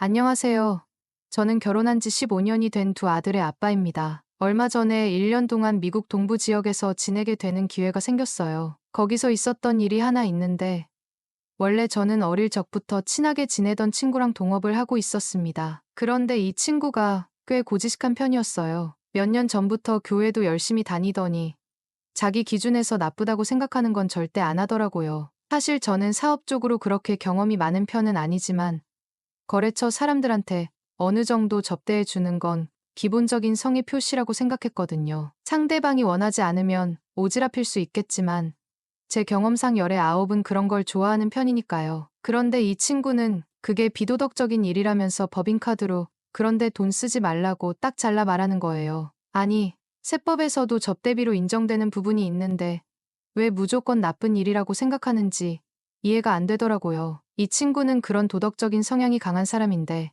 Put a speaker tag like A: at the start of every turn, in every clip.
A: 안녕하세요. 저는 결혼한 지 15년이 된 두 아들의 아빠입니다. 얼마 전에 1년 동안 미국 동부 지역에서 지내게 되는 기회가 생겼어요. 거기서 있었던 일이 하나 있는데, 원래 저는 어릴 적부터 친하게 지내던 친구랑 동업을 하고 있었습니다. 그런데 이 친구가 꽤 고지식한 편이었어요. 몇 년 전부터 교회도 열심히 다니더니, 자기 기준에서 나쁘다고 생각하는 건 절대 안 하더라고요. 사실 저는 사업적으로 그렇게 경험이 많은 편은 아니지만, 거래처 사람들한테 어느 정도 접대해 주는 건 기본적인 성의 표시라고 생각했거든요. 상대방이 원하지 않으면 오지랖일 수 있겠지만 제 경험상 열의 아홉은 그런 걸 좋아하는 편이니까요. 그런데 이 친구는 그게 비도덕적인 일이라면서 법인카드로 그런데 돈 쓰지 말라고 딱 잘라 말하는 거예요. 아니, 세법에서도 접대비로 인정되는 부분이 있는데 왜 무조건 나쁜 일이라고 생각하는지 이해가 안 되더라고요. 이 친구는 그런 도덕적인 성향이 강한 사람인데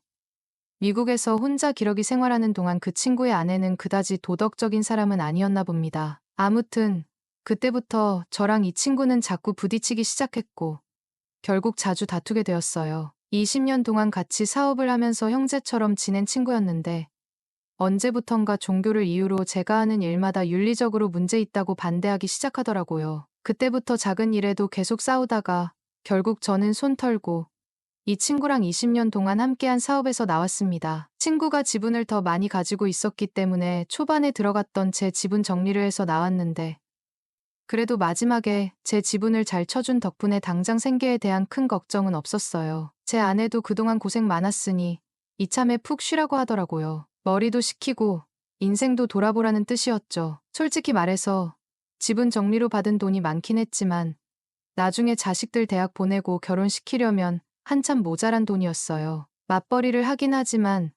A: 미국에서 혼자 기러기 생활하는 동안 그 친구의 아내는 그다지 도덕적인 사람은 아니었나 봅니다. 아무튼 그때부터 저랑 이 친구는 자꾸 부딪히기 시작했고 결국 자주 다투게 되었어요. 20년 동안 같이 사업을 하면서 형제처럼 지낸 친구였는데 언제부턴가 종교를 이유로 제가 하는 일마다 윤리적으로 문제 있다고 반대하기 시작하더라고요. 그때부터 작은 일에도 계속 싸우다가 결국 저는 손 털고 이 친구랑 20년 동안 함께한 사업에서 나왔습니다. 친구가 지분을 더 많이 가지고 있었기 때문에 초반에 들어갔던 제 지분 정리를 해서 나왔는데 그래도 마지막에 제 지분을 잘 쳐준 덕분에 당장 생계에 대한 큰 걱정은 없었어요. 제 아내도 그동안 고생 많았으니 이참에 푹 쉬라고 하더라고요. 머리도 식히고 인생도 돌아보라는 뜻이었죠. 솔직히 말해서 지분 정리로 받은 돈이 많긴 했지만 나중에 자식들 대학 보내고 결혼시키려면 한참 모자란 돈이었어요. 맞벌이를 하긴 하지만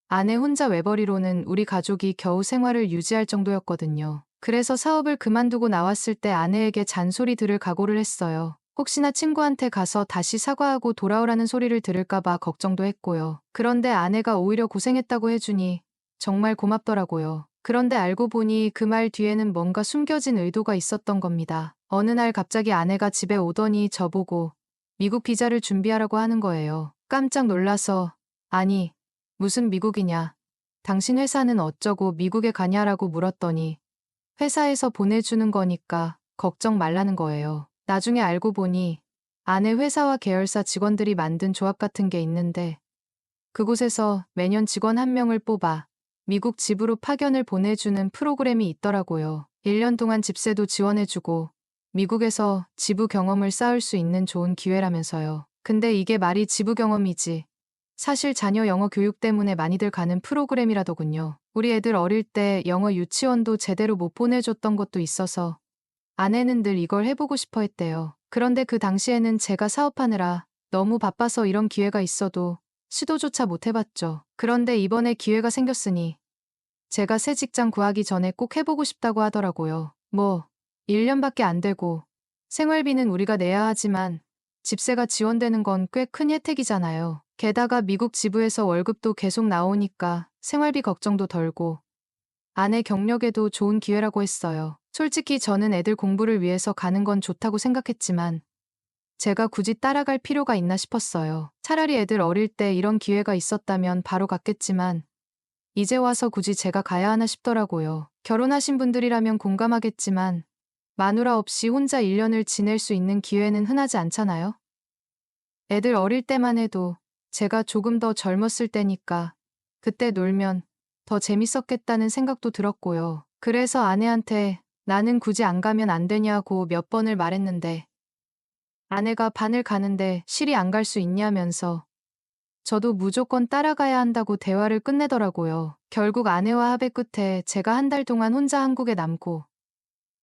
A: 아내 혼자 외벌이로는 우리 가족이 겨우 생활을 유지할 정도였거든요. 그래서 사업을 그만두고 나왔을 때 아내에게 잔소리 들을 각오를 했어요. 혹시나 친구한테 가서 다시 사과하고 돌아오라는 소리를 들을까봐 걱정도 했고요. 그런데 아내가 오히려 고생했다고 해주니 정말 고맙더라고요. 그런데 알고 보니 그 말 뒤에는 뭔가 숨겨진 의도가 있었던 겁니다. 어느 날 갑자기 아내가 집에 오더니 저보고 미국 비자를 준비하라고 하는 거예요. 깜짝 놀라서 아니, 무슨 미국이냐? 당신 회사는 어쩌고 미국에 가냐라고 물었더니 회사에서 보내주는 거니까 걱정 말라는 거예요. 나중에 알고 보니 아내 회사와 계열사 직원들이 만든 조합 같은 게 있는데 그곳에서 매년 직원 한 명을 뽑아 미국 집으로 파견을 보내주는 프로그램이 있더라고요. 1년 동안 집세도 지원해주고 미국에서 지부 경험을 쌓을 수 있는 좋은 기회라면서요. 근데 이게 말이 지부 경험이지. 사실 자녀 영어 교육 때문에 많이들 가는 프로그램이라더군요. 우리 애들 어릴 때 영어 유치원도 제대로 못 보내줬던 것도 있어서 아내는 늘 이걸 해보고 싶어 했대요. 그런데 그 당시에는 제가 사업하느라 너무 바빠서 이런 기회가 있어도 시도조차 못 해봤죠. 그런데 이번에 기회가 생겼으니 제가 새 직장 구하기 전에 꼭 해보고 싶다고 하더라고요. 1년밖에 안 되고 생활비는 우리가 내야 하지만 집세가 지원되는 건 꽤 큰 혜택이잖아요. 게다가 미국 지부에서 월급도 계속 나오니까 생활비 걱정도 덜고 아내 경력에도 좋은 기회라고 했어요. 솔직히 저는 애들 공부를 위해서 가는 건 좋다고 생각했지만 제가 굳이 따라갈 필요가 있나 싶었어요. 차라리 애들 어릴 때 이런 기회가 있었다면 바로 갔겠지만 이제 와서 굳이 제가 가야 하나 싶더라고요. 결혼하신 분들이라면 공감하겠지만 마누라 없이 혼자 1년을 지낼 수 있는 기회는 흔하지 않잖아요. 애들 어릴 때만 해도 제가 조금 더 젊었을 때니까 그때 놀면 더 재밌었겠다는 생각도 들었고요. 그래서 아내한테 나는 굳이 안 가면 안 되냐고 몇 번을 말했는데 아내가 반을 가는데 실이 안 갈 수 있냐면서 저도 무조건 따라가야 한다고 대화를 끝내더라고요. 결국 아내와 합의 끝에 제가 한 달 동안 혼자 한국에 남고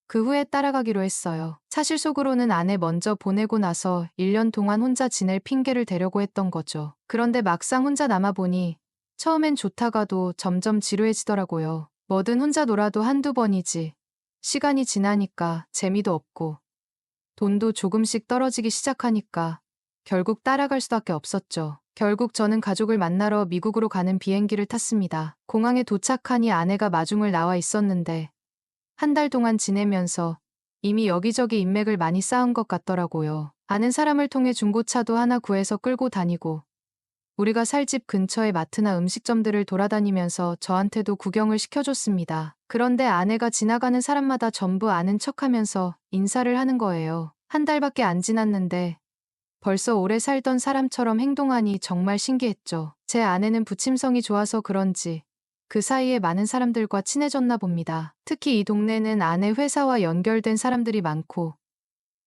A: 그 후에 따라가기로 했어요. 사실 속으로는 아내 먼저 보내고 나서 1년 동안 혼자 지낼 핑계를 대려고 했던 거죠. 그런데 막상 혼자 남아보니 처음엔 좋다가도 점점 지루해지더라고요. 뭐든 혼자 놀아도 한두 번이지. 시간이 지나니까 재미도 없고 돈도 조금씩 떨어지기 시작하니까 결국 따라갈 수밖에 없었죠. 결국 저는 가족을 만나러 미국으로 가는 비행기를 탔습니다. 공항에 도착하니 아내가 마중을 나와 있었는데 한 달 동안 지내면서 이미 여기저기 인맥을 많이 쌓은 것 같더라고요. 아는 사람을 통해 중고차도 하나 구해서 끌고 다니고 우리가 살 집 근처의 마트나 음식점들을 돌아다니면서 저한테도 구경을 시켜줬습니다. 그런데 아내가 지나가는 사람마다 전부 아는 척하면서 인사를 하는 거예요. 한 달밖에 안 지났는데 벌써 오래 살던 사람처럼 행동하니 정말 신기했죠. 제 아내는 부침성이 좋아서 그런지 그 사이에 많은 사람들과 친해졌나 봅니다. 특히 이 동네는 아내 회사와 연결된 사람들이 많고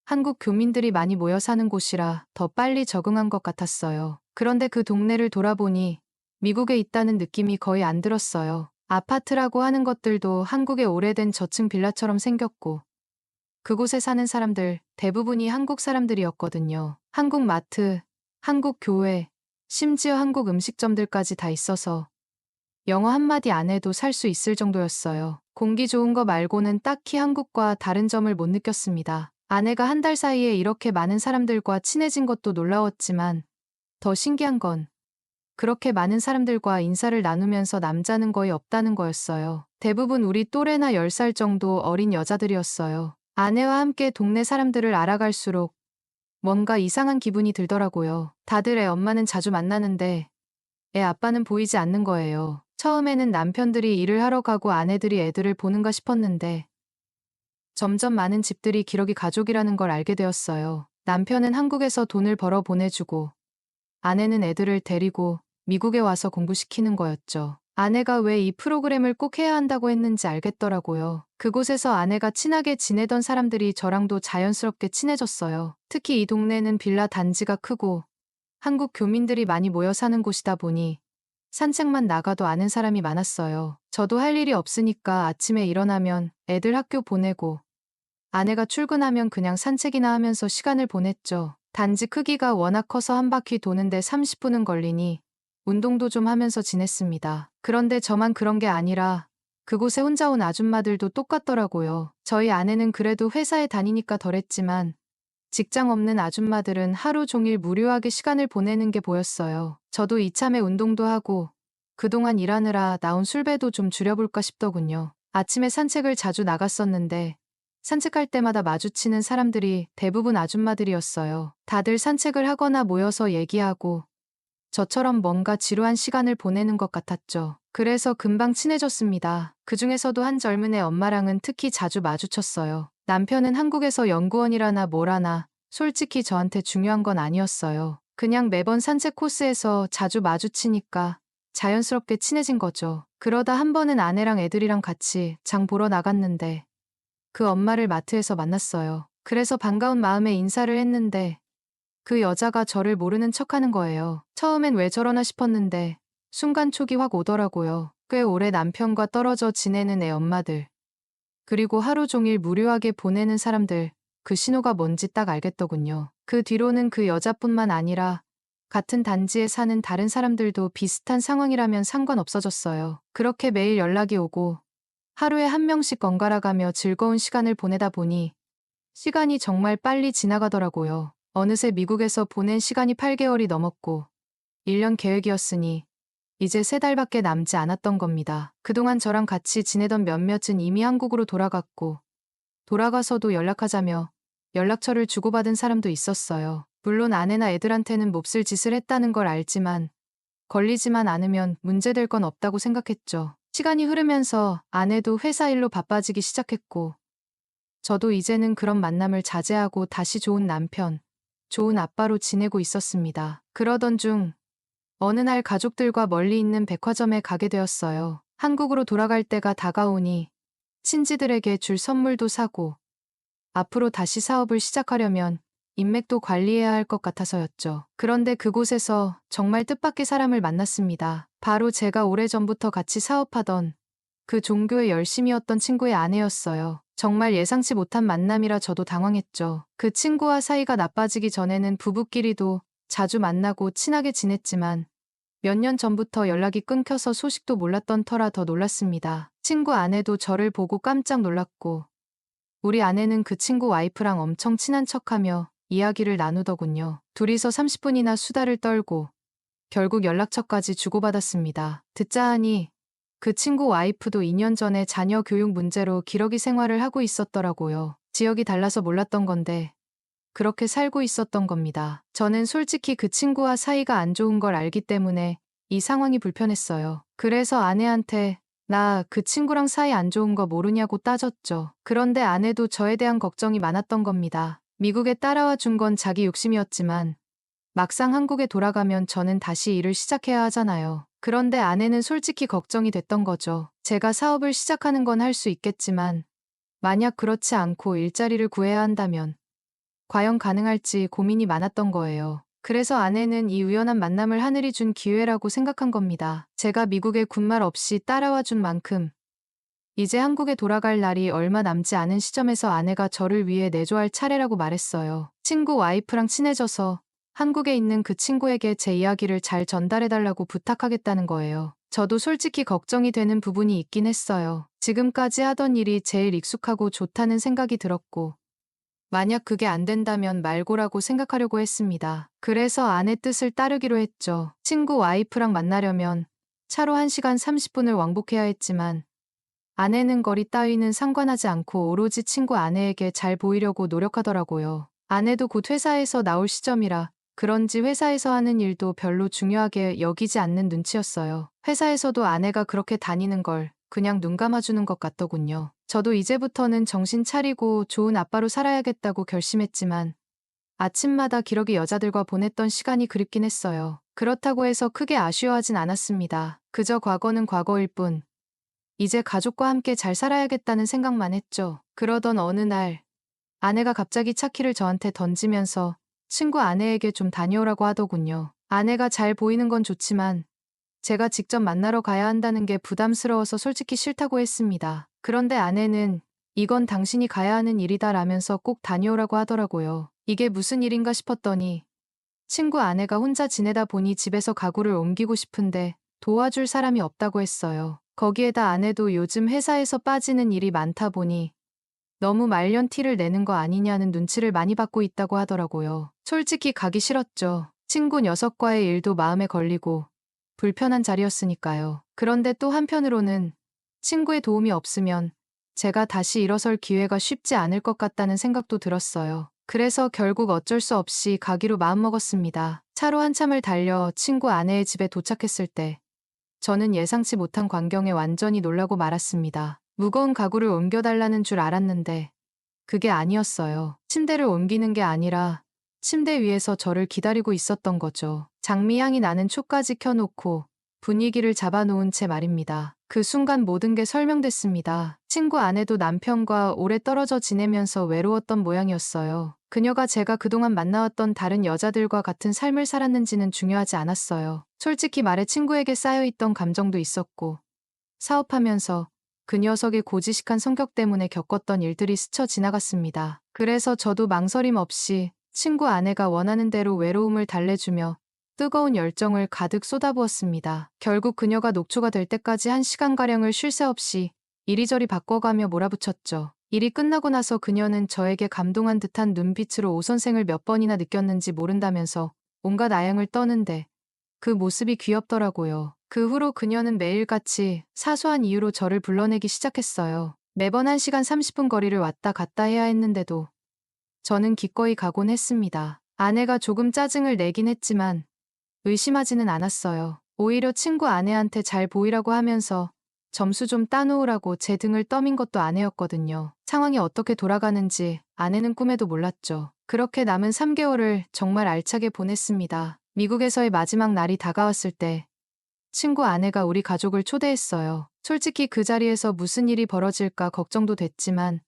A: 한국 교민들이 많이 모여 사는 곳이라 더 빨리 적응한 것 같았어요. 그런데 그 동네를 돌아보니 미국에 있다는 느낌이 거의 안 들었어요. 아파트라고 하는 것들도 한국의 오래된 저층 빌라처럼 생겼고 그곳에 사는 사람들 대부분이 한국 사람들이었거든요. 한국 마트, 한국 교회, 심지어 한국 음식점들까지 다 있어서 영어 한마디 안 해도 살 수 있을 정도였어요. 공기 좋은 거 말고는 딱히 한국과 다른 점을 못 느꼈습니다. 아내가 한 달 사이에 이렇게 많은 사람들과 친해진 것도 놀라웠지만 더 신기한 건 그렇게 많은 사람들과 인사를 나누면서 남자는 거의 없다는 거였어요. 대부분 우리 또래나 10살 정도 어린 여자들이었어요. 아내와 함께 동네 사람들을 알아갈수록 뭔가 이상한 기분이 들더라고요. 다들 애 엄마는 자주 만나는데 애 아빠는 보이지 않는 거예요. 처음에는 남편들이 일을 하러 가고 아내들이 애들을 보는가 싶었는데 점점 많은 집들이 기러기 가족이라는 걸 알게 되었어요. 남편은 한국에서 돈을 벌어 보내주고 아내는 애들을 데리고 미국에 와서 공부시키는 거였죠. 아내가 왜 이 프로그램을 꼭 해야 한다고 했는지 알겠더라고요. 그곳에서 아내가 친하게 지내던 사람들이 저랑도 자연스럽게 친해졌어요. 특히 이 동네는 빌라 단지가 크고 한국 교민들이 많이 모여 사는 곳이다 보니 산책만 나가도 아는 사람이 많았어요. 저도 할 일이 없으니까 아침에 일어나면 애들 학교 보내고 아내가 출근하면 그냥 산책이나 하면서 시간을 보냈죠. 단지 크기가 워낙 커서 한 바퀴 도는데 30분은 걸리니 운동도 좀 하면서 지냈습니다. 그런데 저만 그런 게 아니라 그곳에 혼자 온 아줌마들도 똑같더라고요. 저희 아내는 그래도 회사에 다니니까 덜했지만 직장 없는 아줌마들은 하루 종일 무료하게 시간을 보내는 게 보였어요. 저도 이참에 운동도 하고 그동안 일하느라 나온 술배도 좀 줄여볼까 싶더군요. 아침에 산책을 자주 나갔었는데 산책할 때마다 마주치는 사람들이 대부분 아줌마들이었어요. 다들 산책을 하거나 모여서 얘기하고 저처럼 뭔가 지루한 시간을 보내는 것 같았죠. 그래서 금방 친해졌습니다. 그중에서도 한 젊은 애 엄마랑은 특히 자주 마주쳤어요. 남편은 한국에서 연구원이라나 뭐라나 솔직히 저한테 중요한 건 아니었어요. 그냥 매번 산책 코스에서 자주 마주치니까 자연스럽게 친해진 거죠. 그러다 한 번은 아내랑 애들이랑 같이 장 보러 나갔는데 그 엄마를 마트에서 만났어요. 그래서 반가운 마음에 인사를 했는데 그 여자가 저를 모르는 척하는 거예요. 처음엔 왜 저러나 싶었는데 순간 촉이 확 오더라고요. 꽤 오래 남편과 떨어져 지내는 애 엄마들. 그리고 하루 종일 무료하게 보내는 사람들. 그 신호가 뭔지 딱 알겠더군요. 그 뒤로는 그 여자뿐만 아니라 같은 단지에 사는 다른 사람들도 비슷한 상황이라면 상관없어졌어요. 그렇게 매일 연락이 오고 하루에 한 명씩 번갈아가며 즐거운 시간을 보내다 보니 시간이 정말 빨리 지나가더라고요. 어느새 미국에서 보낸 시간이 8개월이 넘었고 1년 계획이었으니 이제 3달밖에 남지 않았던 겁니다. 그동안 저랑 같이 지내던 몇몇은 이미 한국으로 돌아갔고 돌아가서도 연락하자며 연락처를 주고받은 사람도 있었어요. 물론 아내나 애들한테는 몹쓸 짓을 했다는 걸 알지만 걸리지만 않으면 문제될 건 없다고 생각했죠. 시간이 흐르면서 아내도 회사 일로 바빠지기 시작했고 저도 이제는 그런 만남을 자제하고 다시 좋은 남편, 좋은 아빠로 지내고 있었습니다. 그러던 중 어느 날 가족들과 멀리 있는 백화점에 가게 되었어요. 한국으로 돌아갈 때가 다가오니 친지들에게 줄 선물도 사고 앞으로 다시 사업을 시작하려면 인맥도 관리해야 할 것 같아서였죠. 그런데 그곳에서 정말 뜻밖의 사람을 만났습니다. 바로 제가 오래전부터 같이 사업하던 그 종교에 열심이었던 친구의 아내였어요. 정말 예상치 못한 만남이라 저도 당황했죠. 그 친구와 사이가 나빠지기 전에는 부부끼리도 자주 만나고 친하게 지냈지만 몇 년 전부터 연락이 끊겨서 소식도 몰랐던 터라 더 놀랐습니다. 친구 아내도 저를 보고 깜짝 놀랐고 우리 아내는 그 친구 와이프랑 엄청 친한 척하며 이야기를 나누더군요. 둘이서 30분이나 수다를 떨고 결국 연락처까지 주고받았습니다. 듣자 하니 그 친구 와이프도 2년 전에 자녀 교육 문제로 기러기 생활을 하고 있었더라고요. 지역이 달라서 몰랐던 건데 그렇게 살고 있었던 겁니다. 저는 솔직히 그 친구와 사이가 안 좋은 걸 알기 때문에 이 상황이 불편했어요. 그래서 아내한테 나 그 친구랑 사이 안 좋은 거 모르냐고 따졌죠. 그런데 아내도 저에 대한 걱정이 많았던 겁니다. 미국에 따라와 준 건 자기 욕심이었지만 막상 한국에 돌아가면 저는 다시 일을 시작해야 하잖아요. 그런데 아내는 솔직히 걱정이 됐던 거죠. 제가 사업을 시작하는 건 할 수 있겠지만 만약 그렇지 않고 일자리를 구해야 한다면 과연 가능할지 고민이 많았던 거예요. 그래서 아내는 이 우연한 만남을 하늘이 준 기회라고 생각한 겁니다. 제가 미국에 군말 없이 따라와 준 만큼 이제 한국에 돌아갈 날이 얼마 남지 않은 시점에서 아내가 저를 위해 내조할 차례라고 말했어요. 친구 와이프랑 친해져서 한국에 있는 그 친구에게 제 이야기를 잘 전달해달라고 부탁하겠다는 거예요. 저도 솔직히 걱정이 되는 부분이 있긴 했어요. 지금까지 하던 일이 제일 익숙하고 좋다는 생각이 들었고, 만약 그게 안 된다면 말고라고 생각하려고 했습니다. 그래서 아내 뜻을 따르기로 했죠. 친구 와이프랑 만나려면 차로 1시간 30분을 왕복해야 했지만 아내는 거리 따위는 상관하지 않고 오로지 친구 아내에게 잘 보이려고 노력하더라고요. 아내도 곧 회사에서 나올 시점이라 그런지 회사에서 하는 일도 별로 중요하게 여기지 않는 눈치였어요. 회사에서도 아내가 그렇게 다니는 걸 그냥 눈 감아주는 것 같더군요. 저도 이제부터는 정신 차리고 좋은 아빠로 살아야겠다고 결심했지만 아침마다 기러기 여자들과 보냈던 시간이 그립긴 했어요. 그렇다고 해서 크게 아쉬워하진 않았습니다. 그저 과거는 과거일 뿐 이제 가족과 함께 잘 살아야겠다는 생각만 했죠. 그러던 어느 날 아내가 갑자기 차키를 저한테 던지면서 친구 아내에게 좀 다녀오라고 하더군요. 아내가 잘 보이는 건 좋지만 제가 직접 만나러 가야 한다는 게 부담스러워서 솔직히 싫다고 했습니다. 그런데 아내는 이건 당신이 가야 하는 일이다 라면서 꼭 다녀오라고 하더라고요. 이게 무슨 일인가 싶었더니 친구 아내가 혼자 지내다 보니 집에서 가구를 옮기고 싶은데 도와줄 사람이 없다고 했어요. 거기에다 아내도 요즘 회사에서 빠지는 일이 많다 보니 너무 말년 티를 내는 거 아니냐는 눈치를 많이 받고 있다고 하더라고요. 솔직히 가기 싫었죠. 친구 녀석과의 일도 마음에 걸리고 불편한 자리였으니까요. 그런데 또 한편으로는 친구의 도움이 없으면 제가 다시 일어설 기회가 쉽지 않을 것 같다는 생각도 들었어요. 그래서 결국 어쩔 수 없이 가기로 마음먹었습니다. 차로 한참을 달려 친구 아내의 집에 도착했을 때 저는 예상치 못한 광경에 완전히 놀라고 말았습니다. 무거운 가구를 옮겨달라는 줄 알았는데 그게 아니었어요. 침대를 옮기는 게 아니라 침대 위에서 저를 기다리고 있었던 거죠. 장미향이 나는 촉까지 켜놓고 분위기를 잡아놓은 채 말입니다. 그 순간 모든 게 설명됐습니다. 친구 아내도 남편과 오래 떨어져 지내면서 외로웠던 모양이었어요. 그녀가 제가 그동안 만나왔던 다른 여자들과 같은 삶을 살았는지는 중요하지 않았어요. 솔직히 말해 친구에게 쌓여있던 감정도 있었고 사업하면서 그 녀석의 고지식한 성격 때문에 겪었던 일들이 스쳐 지나갔습니다. 그래서 저도 망설임 없이 친구 아내가 원하는 대로 외로움을 달래주며 뜨거운 열정을 가득 쏟아부었습니다. 결국 그녀가 녹초가 될 때까지 1시간가량을 쉴 새 없이 이리저리 바꿔가며 몰아붙였죠. 일이 끝나고 나서 그녀는 저에게 감동한 듯한 눈빛으로 오선생을 몇 번이나 느꼈는지 모른다면서 온갖 아양을 떠는데 그 모습이 귀엽더라고요. 그 후로 그녀는 매일같이 사소한 이유로 저를 불러내기 시작했어요. 매번 1시간 30분 거리를 왔다 갔다 해야 했는데도 저는 기꺼이 가곤 했습니다. 아내가 조금 짜증을 내긴 했지만 의심하지는 않았어요. 오히려 친구 아내한테 잘 보이라고 하면서 점수 좀 따놓으라고 제 등을 떠민 것도 아내였거든요. 상황이 어떻게 돌아가는지 아내는 꿈에도 몰랐죠. 그렇게 남은 3개월을 정말 알차게 보냈습니다. 미국에서의 마지막 날이 다가왔을 때 친구 아내가 우리 가족을 초대했어요. 솔직히 그 자리에서 무슨 일이 벌어질까 걱정도 됐지만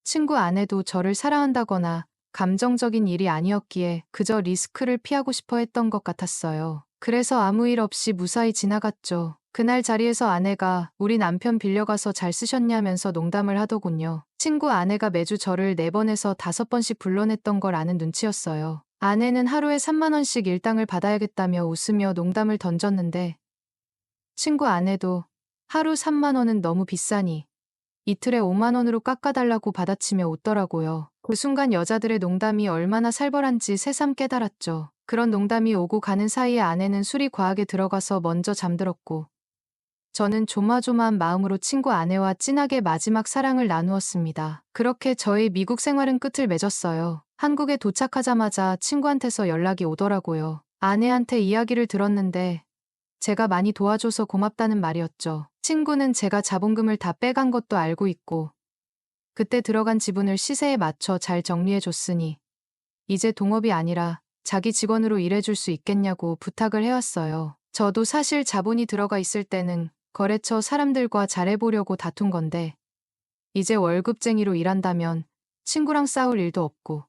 A: 친구 아내도 저를 사랑한다거나 감정적인 일이 아니었기에 그저 리스크를 피하고 싶어 했던 것 같았어요. 그래서 아무 일 없이 무사히 지나갔죠. 그날 자리에서 아내가 우리 남편 빌려가서 잘 쓰셨냐면서 농담을 하더군요. 친구 아내가 매주 저를 4번에서 5번씩 불러냈던 걸 아는 눈치였어요. 아내는 하루에 3만 원씩 일당을 받아야겠다며 웃으며 농담을 던졌는데 친구 아내도 하루 3만 원은 너무 비싸니 이틀에 5만 원으로 깎아달라고 받아치며 웃더라고요. 그 순간 여자들의 농담이 얼마나 살벌한지 새삼 깨달았죠. 그런 농담이 오고 가는 사이에 아내는 술이 과하게 들어가서 먼저 잠들었고 저는 조마조마한 마음으로 친구 아내와 진하게 마지막 사랑을 나누었습니다. 그렇게 저의 미국 생활은 끝을 맺었어요. 한국에 도착하자마자 친구한테서 연락이 오더라고요. 아내한테 이야기를 들었는데 제가 많이 도와줘서 고맙다는 말이었죠. 친구는 제가 자본금을 다 빼간 것도 알고 있고 그때 들어간 지분을 시세에 맞춰 잘 정리해줬으니 이제 동업이 아니라 자기 직원으로 일해줄 수 있겠냐고 부탁을 해왔어요. 저도 사실 자본이 들어가 있을 때는 거래처 사람들과 잘해보려고 다툰 건데 이제 월급쟁이로 일한다면 친구랑 싸울 일도 없고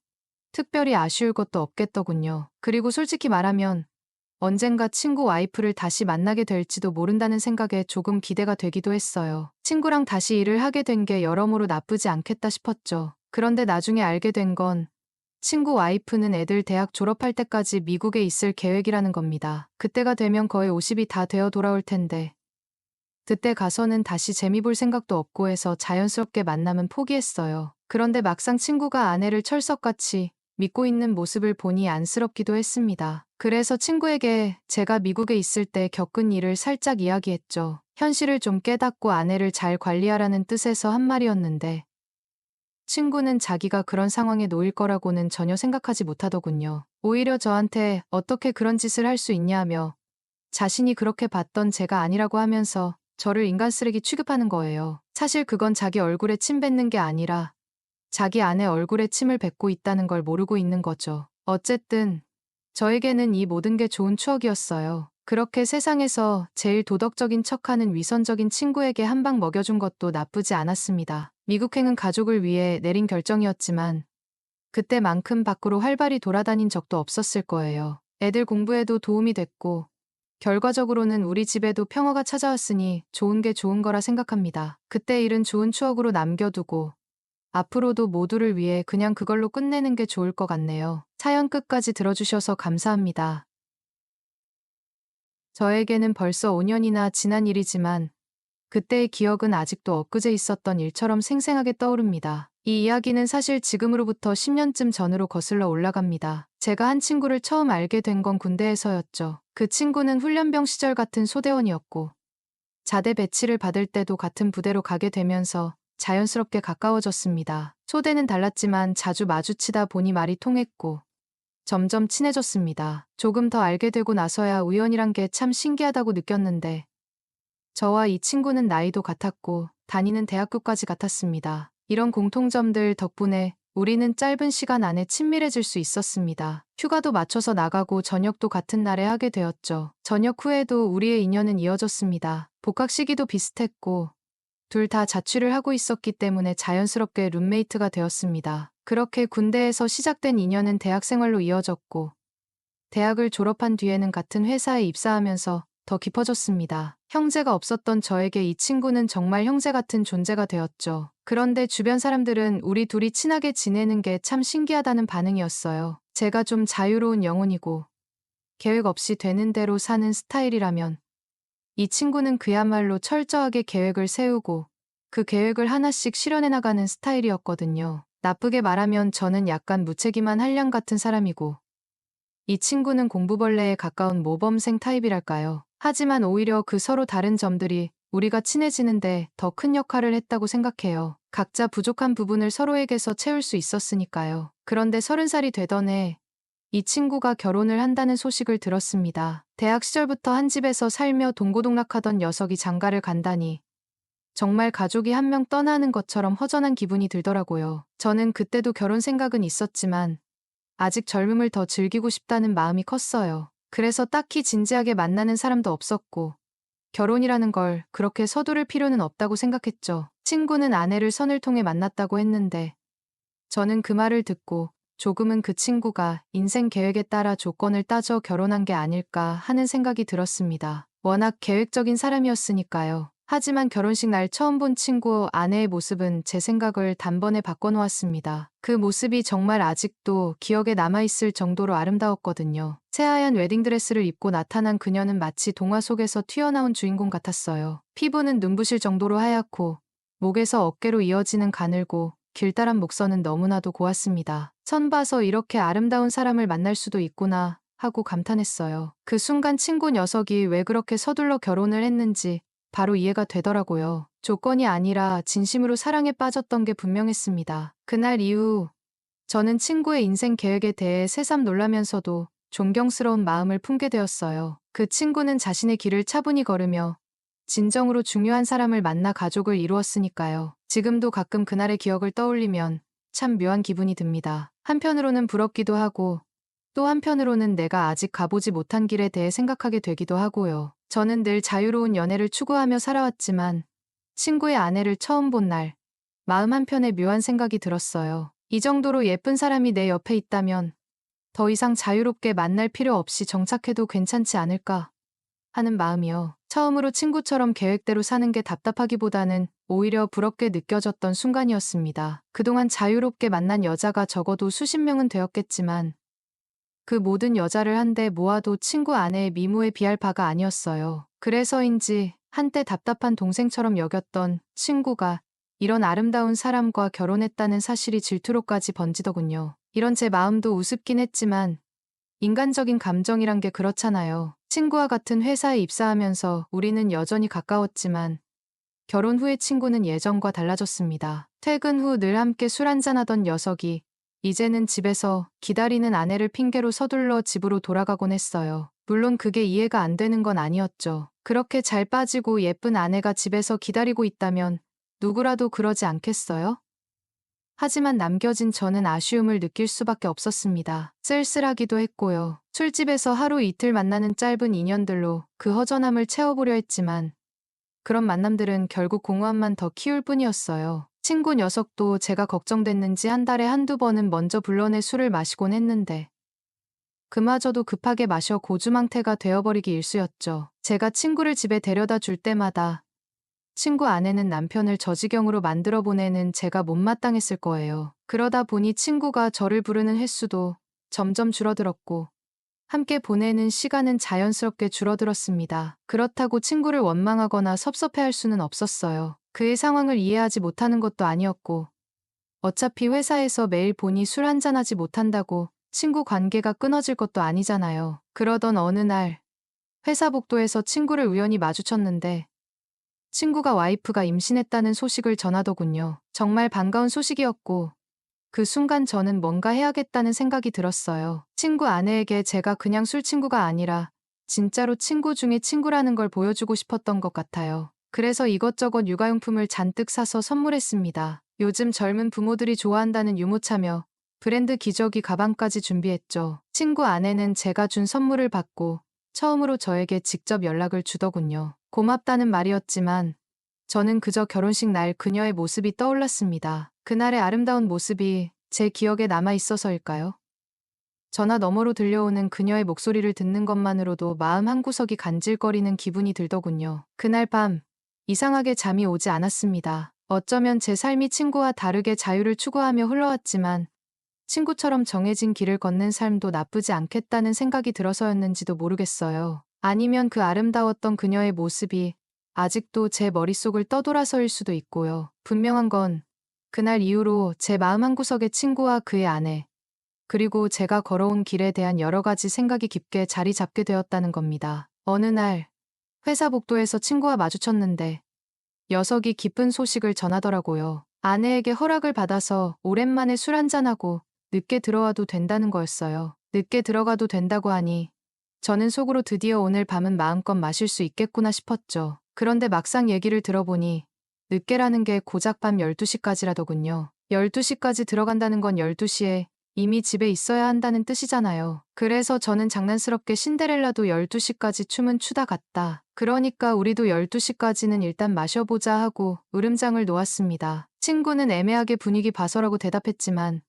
A: 특별히 아쉬울 것도 없겠더군요. 그리고 솔직히 말하면 언젠가 친구 와이프를 다시 만나게 될지도 모른다는 생각에 조금 기대가 되기도 했어요. 친구랑 다시 일을 하게 된 게 여러모로 나쁘지 않겠다 싶었죠. 그런데 나중에 알게 된 건 친구 와이프는 애들 대학 졸업할 때까지 미국에 있을 계획이라는 겁니다. 그때가 되면 거의 50이 다 되어 돌아올 텐데 그때 가서는 다시 재미 볼 생각도 없고 해서 자연스럽게 만남은 포기했어요. 그런데 막상 친구가 아내를 철석같이 믿고 있는 모습을 보니 안쓰럽기도 했습니다. 그래서 친구에게 제가 미국에 있을 때 겪은 일을 살짝 이야기했죠. 현실을 좀 깨닫고 아내를 잘 관리하라는 뜻에서 한 말이었는데 친구는 자기가 그런 상황에 놓일 거라고는 전혀 생각하지 못하더군요. 오히려 저한테 어떻게 그런 짓을 할 수 있냐며 자신이 그렇게 봤던 제가 아니라고 하면서 저를 인간 쓰레기 취급하는 거예요. 사실 그건 자기 얼굴에 침 뱉는 게 아니라 자기 아내 얼굴에 침을 뱉고 있다는 걸 모르고 있는 거죠. 어쨌든 저에게는 이 모든 게 좋은 추억이었어요. 그렇게 세상에서 제일 도덕적인 척하는 위선적인 친구에게 한 방 먹여준 것도 나쁘지 않았습니다. 미국행은 가족을 위해 내린 결정이었지만 그때만큼 밖으로 활발히 돌아다닌 적도 없었을 거예요. 애들 공부에도 도움이 됐고 결과적으로는 우리 집에도 평화가 찾아왔으니 좋은 게 좋은 거라 생각합니다. 그때 일은 좋은 추억으로 남겨두고 앞으로도 모두를 위해 그냥 그걸로 끝내는 게 좋을 것 같네요. 사연 끝까지 들어주셔서 감사합니다. 저에게는 벌써 5년이나 지난 일이지만 그때의 기억은 아직도 엊그제 있었던 일처럼 생생하게 떠오릅니다. 이 이야기는 사실 지금으로부터 10년쯤 전으로 거슬러 올라갑니다. 제가 한 친구를 처음 알게 된 건 군대에서였죠. 그 친구는 훈련병 시절 같은 소대원이었고 자대 배치를 받을 때도 같은 부대로 가게 되면서 자연스럽게 가까워졌습니다. 소대는 달랐지만 자주 마주치다 보니 말이 통했고 점점 친해졌습니다. 조금 더 알게 되고 나서야 우연이란 게 참 신기하다고 느꼈는데 저와 이 친구는 나이도 같았고 다니는 대학교까지 같았습니다. 이런 공통점들 덕분에 우리는 짧은 시간 안에 친밀해질 수 있었습니다. 휴가도 맞춰서 나가고 저녁도 같은 날에 하게 되었죠. 저녁 후에도 우리의 인연은 이어졌습니다. 복학 시기도 비슷했고 둘 다 자취를 하고 있었기 때문에 자연스럽게 룸메이트가 되었습니다. 그렇게 군대에서 시작된 인연은 대학 생활로 이어졌고 대학을 졸업한 뒤에는 같은 회사에 입사하면서 더 깊어졌습니다. 형제가 없었던 저에게 이 친구는 정말 형제 같은 존재가 되었죠. 그런데 주변 사람들은 우리 둘이 친하게 지내는 게 참 신기하다는 반응이었어요. 제가 좀 자유로운 영혼이고 계획 없이 되는 대로 사는 스타일이라면 이 친구는 그야말로 철저하게 계획을 세우고 그 계획을 하나씩 실현해 나가는 스타일이었거든요. 나쁘게 말하면 저는 약간 무책임한 한량 같은 사람이고 이 친구는 공부벌레에 가까운 모범생 타입이랄까요. 하지만 오히려 그 서로 다른 점들이 우리가 친해지는데 더 큰 역할을 했다고 생각해요. 각자 부족한 부분을 서로에게서 채울 수 있었으니까요. 그런데 30살이 되던 해 이 친구가 결혼을 한다는 소식을 들었습니다. 대학 시절부터 한 집에서 살며 동고동락하던 녀석이 장가를 간다니 정말 가족이 한 명 떠나는 것처럼 허전한 기분이 들더라고요. 저는 그때도 결혼 생각은 있었지만 아직 젊음을 더 즐기고 싶다는 마음이 컸어요. 그래서 딱히 진지하게 만나는 사람도 없었고 결혼이라는 걸 그렇게 서두를 필요는 없다고 생각했죠. 친구는 아내를 선을 통해 만났다고 했는데 저는 그 말을 듣고 조금은 그 친구가 인생 계획에 따라 조건을 따져 결혼한 게 아닐까 하는 생각이 들었습니다. 워낙 계획적인 사람이었으니까요. 하지만 결혼식 날 처음 본 친구 아내의 모습은 제 생각을 단번에 바꿔놓았습니다. 그 모습이 정말 아직도 기억에 남아있을 정도로 아름다웠거든요. 새하얀 웨딩드레스를 입고 나타난 그녀는 마치 동화 속에서 튀어나온 주인공 같았어요. 피부는 눈부실 정도로 하얗고 목에서 어깨로 이어지는 가늘고 길다란 목선은 너무나도 고왔습니다. 선 봐서 이렇게 아름다운 사람을 만날 수도 있구나 하고 감탄했어요. 그 순간 친구 녀석이 왜 그렇게 서둘러 결혼을 했는지 바로 이해가 되더라고요. 조건이 아니라 진심으로 사랑에 빠졌던 게 분명했습니다. 그날 이후 저는 친구의 인생 계획에 대해 새삼 놀라면서도 존경스러운 마음을 품게 되었어요. 그 친구는 자신의 길을 차분히 걸으며 진정으로 중요한 사람을 만나 가족을 이루었으니까요. 지금도 가끔 그날의 기억을 떠올리면 참 묘한 기분이 듭니다. 한편으로는 부럽기도 하고 또 한편으로는 내가 아직 가보지 못한 길에 대해 생각하게 되기도 하고요. 저는 늘 자유로운 연애를 추구하며 살아왔지만 친구의 아내를 처음 본 날 마음 한편에 묘한 생각이 들었어요. 이 정도로 예쁜 사람이 내 옆에 있다면 더 이상 자유롭게 만날 필요 없이 정착해도 괜찮지 않을까 하는 마음이요. 처음으로 친구처럼 계획대로 사는 게 답답하기보다는 오히려 부럽게 느껴졌던 순간이었습니다. 그동안 자유롭게 만난 여자가 적어도 수십 명은 되었겠지만 그 모든 여자를 한데 모아도 친구 아내의 미모에 비할 바가 아니었어요. 그래서인지 한때 답답한 동생처럼 여겼던 친구가 이런 아름다운 사람과 결혼했다는 사실이 질투로까지 번지더군요. 이런 제 마음도 우습긴 했지만 인간적인 감정이란 게 그렇잖아요. 친구와 같은 회사에 입사하면서 우리는 여전히 가까웠지만 결혼 후의 친구는 예전과 달라졌습니다. 퇴근 후 늘 함께 술 한잔하던 녀석이 이제는 집에서 기다리는 아내를 핑계로 서둘러 집으로 돌아가곤 했어요. 물론 그게 이해가 안 되는 건 아니었죠. 그렇게 잘 빠지고 예쁜 아내가 집에서 기다리고 있다면 누구라도 그러지 않겠어요? 하지만 남겨진 저는 아쉬움을 느낄 수밖에 없었습니다. 쓸쓸하기도 했고요. 술집에서 하루 이틀 만나는 짧은 인연들로 그 허전함을 채워보려 했지만 그런 만남들은 결국 공허함만 더 키울 뿐이었어요. 친구 녀석도 제가 걱정됐는지 한 달에 한두 번은 먼저 불러내 술을 마시곤 했는데 그마저도 급하게 마셔 고주망태가 되어버리기 일쑤였죠. 제가 친구를 집에 데려다 줄 때마다 친구 아내는 남편을 저 지경으로 만들어 보내는 제가 못마땅했을 거예요. 그러다 보니 친구가 저를 부르는 횟수도 점점 줄어들었고 함께 보내는 시간은 자연스럽게 줄어들었습니다. 그렇다고 친구를 원망하거나 섭섭해할 수는 없었어요. 그의 상황을 이해하지 못하는 것도 아니었고 어차피 회사에서 매일 보니 술 한잔하지 못한다고 친구 관계가 끊어질 것도 아니잖아요. 그러던 어느 날 회사 복도에서 친구를 우연히 마주쳤는데 친구가 와이프가 임신했다는 소식을 전하더군요. 정말 반가운 소식이었고 그 순간 저는 뭔가 해야겠다는 생각이 들었어요. 친구 아내에게 제가 그냥 술 친구가 아니라 진짜로 친구 중에 친구라는 걸 보여주고 싶었던 것 같아요. 그래서 이것저것 육아용품을 잔뜩 사서 선물했습니다. 요즘 젊은 부모들이 좋아한다는 유모차며 브랜드 기저귀 가방까지 준비했죠. 친구 아내는 제가 준 선물을 받고 처음으로 저에게 직접 연락을 주더군요. 고맙다는 말이었지만 저는 그저 결혼식 날 그녀의 모습이 떠올랐습니다. 그날의 아름다운 모습이 제 기억에 남아 있어서일까요? 전화 너머로 들려오는 그녀의 목소리를 듣는 것만으로도 마음 한구석이 간질거리는 기분이 들더군요. 그날 밤 이상하게 잠이 오지 않았습니다. 어쩌면 제 삶이 친구와 다르게 자유를 추구하며 흘러왔지만 친구처럼 정해진 길을 걷는 삶도 나쁘지 않겠다는 생각이 들어서였는지도 모르겠어요. 아니면 그 아름다웠던 그녀의 모습이 아직도 제 머릿속을 떠돌아서일 수도 있고요. 분명한 건 그날 이후로 제 마음 한구석에 친구와 그의 아내, 그리고 제가 걸어온 길에 대한 여러 가지 생각이 깊게 자리 잡게 되었다는 겁니다. 어느 날 회사 복도에서 친구와 마주쳤는데 녀석이 기쁜 소식을 전하더라고요. 아내에게 허락을 받아서 오랜만에 술 한잔하고 늦게 들어와도 된다는 거였어요. 늦게 들어가도 된다고 하니 저는 속으로 드디어 오늘 밤은 마음껏 마실 수 있겠구나 싶었죠. 그런데 막상 얘기를 들어보니 늦게라는 게 고작 밤 12시까지라더군요. 12시까지 들어간다는 건 12시에 이미 집에 있어야 한다는 뜻이잖아요. 그래서 저는 장난스럽게 신데렐라도 12시까지 춤은 추다 갔다. 그러니까 우리도 12시까지는 일단 마셔보자 하고 으름장을 놓았습니다. 친구는 애매하게 분위기 봐서라고 대답했지만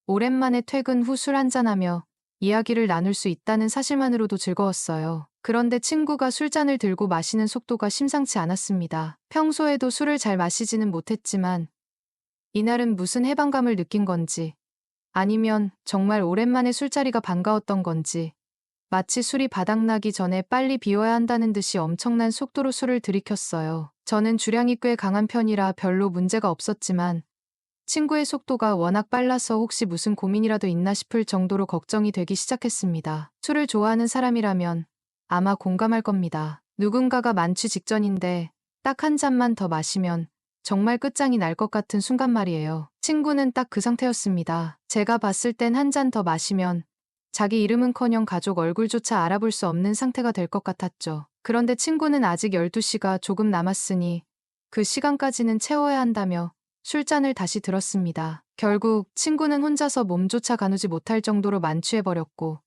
A: 오랜만에 퇴근 후 술 한잔하며 이야기를 나눌 수 있다는 사실만으로도 즐거웠어요. 그런데 친구가 술잔을 들고 마시는 속도가 심상치 않았습니다. 평소에도 술을 잘 마시지는 못했지만 이날은 무슨 해방감을 느낀 건지 아니면 정말 오랜만에 술자리가 반가웠던 건지 마치 술이 바닥나기 전에 빨리 비워야 한다는 듯이 엄청난 속도로 술을 들이켰어요. 저는 주량이 꽤 강한 편이라 별로 문제가 없었지만 친구의 속도가 워낙 빨라서 혹시 무슨 고민이라도 있나 싶을 정도로 걱정이 되기 시작했습니다. 술을 좋아하는 사람이라면 아마 공감할 겁니다. 누군가가 만취 직전인데 딱 한 잔만 더 마시면 정말 끝장이 날 것 같은 순간 말이에요. 친구는 딱 그 상태였습니다. 제가 봤을 땐 한 잔 더 마시면 자기 이름은커녕 가족 얼굴조차 알아볼 수 없는 상태가 될 것 같았죠. 그런데 친구는 아직 12시가 조금 남았으니 그 시간까지는 채워야 한다며 술잔을 다시 들었습니다. 결국 친구는 혼자서 몸조차 가누지 못할 정도로 만취해버렸고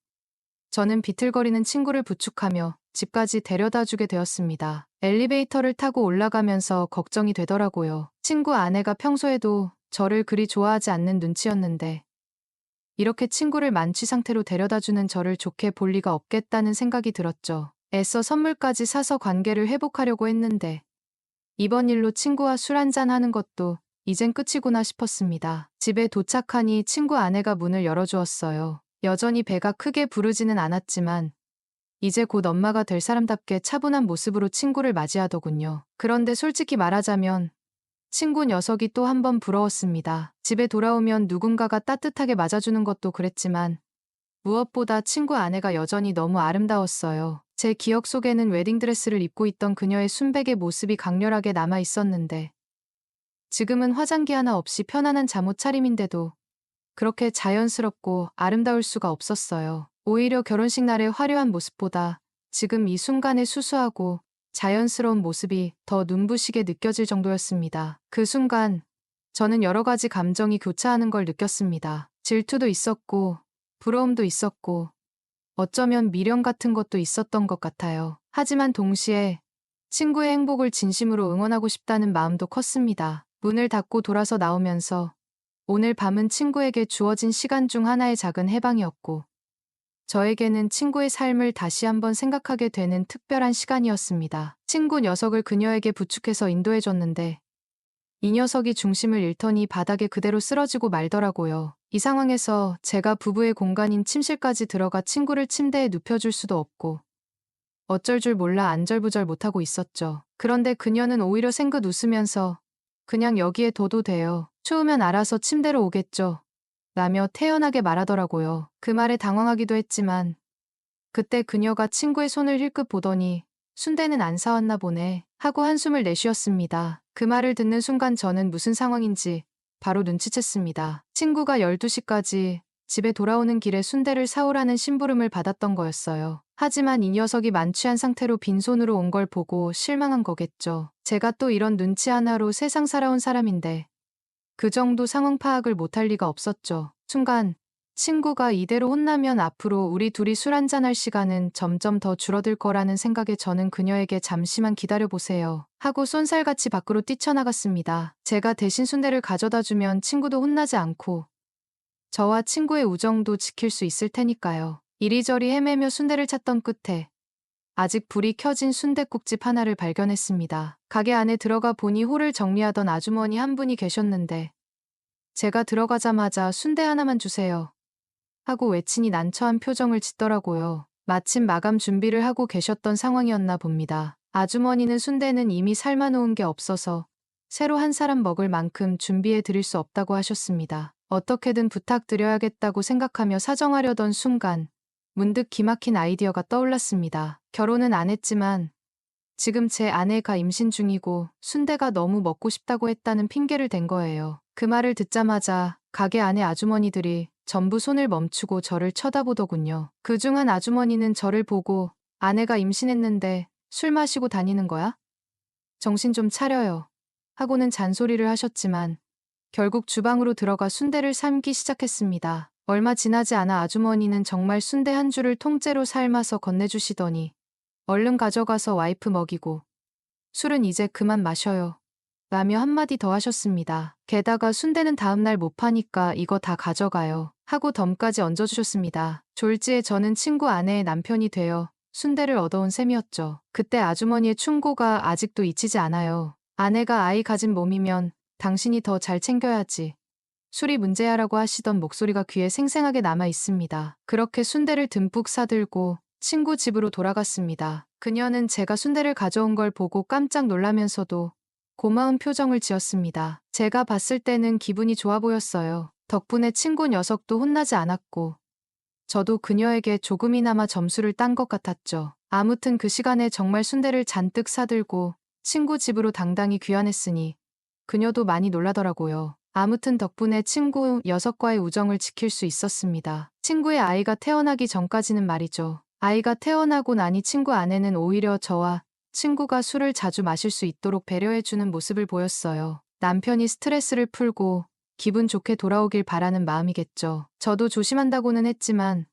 A: 저는 비틀거리는 친구를 부축하며 집까지 데려다 주게 되었습니다. 엘리베이터를 타고 올라가면서 걱정이 되더라고요. 친구 아내가 평소에도 저를 그리 좋아하지 않는 눈치였는데 이렇게 친구를 만취 상태로 데려다 주는 저를 좋게 볼 리가 없겠다는 생각이 들었죠. 애써 선물까지 사서 관계를 회복하려고 했는데 이번 일로 친구와 술 한잔 하는 것도 이젠 끝이구나 싶었습니다. 집에 도착하니 친구 아내가 문을 열어주었어요. 여전히 배가 크게 부르지는 않았지만 이제 곧 엄마가 될 사람답게 차분한 모습으로 친구를 맞이하더군요. 그런데 솔직히 말하자면 친구 녀석이 또 한 번 부러웠습니다. 집에 돌아오면 누군가가 따뜻하게 맞아주는 것도 그랬지만 무엇보다 친구 아내가 여전히 너무 아름다웠어요. 제 기억 속에는 웨딩드레스를 입고 있던 그녀의 순백의 모습이 강렬하게 남아 있었는데 지금은 화장기 하나 없이 편안한 잠옷 차림인데도 그렇게 자연스럽고 아름다울 수가 없었어요. 오히려 결혼식 날의 화려한 모습보다 지금 이 순간의 수수하고 자연스러운 모습이 더 눈부시게 느껴질 정도였습니다. 그 순간 저는 여러 가지 감정이 교차하는 걸 느꼈습니다. 질투도 있었고 부러움도 있었고 어쩌면 미련 같은 것도 있었던 것 같아요. 하지만 동시에 친구의 행복을 진심으로 응원하고 싶다는 마음도 컸습니다. 문을 닫고 돌아서 나오면서 오늘 밤은 친구에게 주어진 시간 중 하나의 작은 해방이었고 저에게는 친구의 삶을 다시 한번 생각하게 되는 특별한 시간이었습니다. 친구 녀석을 그녀에게 부축해서 인도해줬는데 이 녀석이 중심을 잃더니 바닥에 그대로 쓰러지고 말더라고요. 이 상황에서 제가 부부의 공간인 침실까지 들어가 친구를 침대에 눕혀줄 수도 없고 어쩔 줄 몰라 안절부절 못하고 있었죠. 그런데 그녀는 오히려 생긋 웃으면서 그냥 여기에 둬도 돼요. 추우면 알아서 침대로 오겠죠. 라며 태연하게 말하더라고요. 그 말에 당황하기도 했지만 그때 그녀가 친구의 손을 힐끗 보더니 순대는 안 사왔나 보네 하고 한숨을 내쉬었습니다. 그 말을 듣는 순간 저는 무슨 상황인지 바로 눈치챘습니다. 친구가 12시까지 집에 돌아오는 길에 순대를 사오라는 심부름을 받았던 거였어요. 하지만 이 녀석이 만취한 상태로 빈손으로 온 걸 보고 실망한 거겠죠. 제가 또 이런 눈치 하나로 세상 살아온 사람인데 그 정도 상황 파악을 못할 리가 없었죠. 순간 친구가 이대로 혼나면 앞으로 우리 둘이 술 한잔할 시간은 점점 더 줄어들 거라는 생각에 저는 그녀에게 잠시만 기다려보세요 하고 쏜살같이 밖으로 뛰쳐나갔습니다. 제가 대신 순대를 가져다 주면 친구도 혼나지 않고 저와 친구의 우정도 지킬 수 있을 테니까요. 이리저리 헤매며 순대를 찾던 끝에 아직 불이 켜진 순댓국집 하나를 발견했습니다. 가게 안에 들어가 보니 홀을 정리하던 아주머니 한 분이 계셨는데 제가 들어가자마자 순대 하나만 주세요 하고 외치니 난처한 표정을 짓더라고요. 마침 마감 준비를 하고 계셨던 상황이었나 봅니다. 아주머니는 순대는 이미 삶아놓은 게 없어서 새로 한 사람 먹을 만큼 준비해 드릴 수 없다고 하셨습니다. 어떻게든 부탁드려야겠다고 생각하며 사정하려던 순간 문득 기막힌 아이디어가 떠올랐습니다. 결혼은 안 했지만 지금 제 아내가 임신 중이고 순대가 너무 먹고 싶다고 했다는 핑계를 댄 거예요. 그 말을 듣자마자 가게 안의 아주머니들이 전부 손을 멈추고 저를 쳐다보더군요. 그중 한 아주머니는 저를 보고 아내가 임신했는데 술 마시고 다니는 거야? 정신 좀 차려요. 하고는 잔소리를 하셨지만 결국 주방으로 들어가 순대를 삶기 시작했습니다. 얼마 지나지 않아 아주머니는 정말 순대 한 줄을 통째로 삶아서 건네주시더니 얼른 가져가서 와이프 먹이고 술은 이제 그만 마셔요. 라며 한마디 더 하셨습니다. 게다가 순대는 다음날 못 파니까 이거 다 가져가요. 하고 덤까지 얹어주셨습니다. 졸지에 저는 친구 아내의 남편이 되어 순대를 얻어온 셈이었죠. 그때 아주머니의 충고가 아직도 잊히지 않아요. 아내가 아이 가진 몸이면 당신이 더 잘 챙겨야지. 술이 문제야라고 하시던 목소리가 귀에 생생하게 남아 있습니다. 그렇게 순대를 듬뿍 사들고 친구 집으로 돌아갔습니다. 그녀는 제가 순대를 가져온 걸 보고 깜짝 놀라면서도 고마운 표정을 지었습니다. 제가 봤을 때는 기분이 좋아 보였어요. 덕분에 친구 녀석도 혼나지 않았고 저도 그녀에게 조금이나마 점수를 딴 것 같았죠. 아무튼 그 시간에 정말 순대를 잔뜩 사들고 친구 집으로 당당히 귀환했으니 그녀도 많이 놀라더라고요. 아무튼 덕분에 친구 녀석과의 우정을 지킬 수 있었습니다. 친구의 아이가 태어나기 전까지는 말이죠. 아이가 태어나고 나니 친구 아내는 오히려 저와 친구가 술을 자주 마실 수 있도록 배려해주는 모습을 보였어요. 남편이 스트레스를 풀고 기분 좋게 돌아오길 바라는 마음이겠죠. 저도 조심한다고는 했지만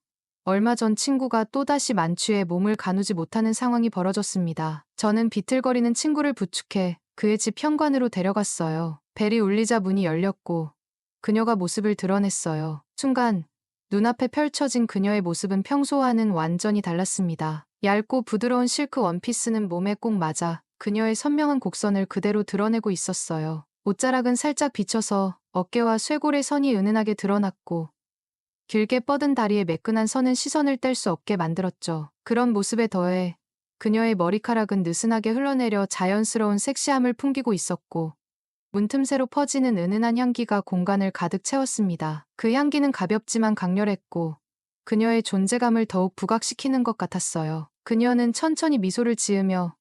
A: 얼마 전 친구가 또다시 만취해 몸을 가누지 못하는 상황이 벌어졌습니다. 저는 비틀거리는 친구를 부축해 그의 집 현관으로 데려갔어요. 벨이 울리자 문이 열렸고 그녀가 모습을 드러냈어요. 순간 눈앞에 펼쳐진 그녀의 모습은 평소와는 완전히 달랐습니다. 얇고 부드러운 실크 원피스는 몸에 꼭 맞아 그녀의 선명한 곡선을 그대로 드러내고 있었어요. 옷자락은 살짝 비쳐서 어깨와 쇄골의 선이 은은하게 드러났고 길게 뻗은 다리의 매끈한 선은 시선을 뗄 수 없게 만들었죠. 그런 모습에 더해 그녀의 머리카락은 느슨하게 흘러내려 자연스러운 섹시함을 풍기고 있었고 문틈새로 퍼지는 은은한 향기가 공간을 가득 채웠습니다. 그 향기는 가볍지만 강렬했고 그녀의 존재감을 더욱 부각시키는 것 같았어요. 그녀는 천천히 미소를 지으며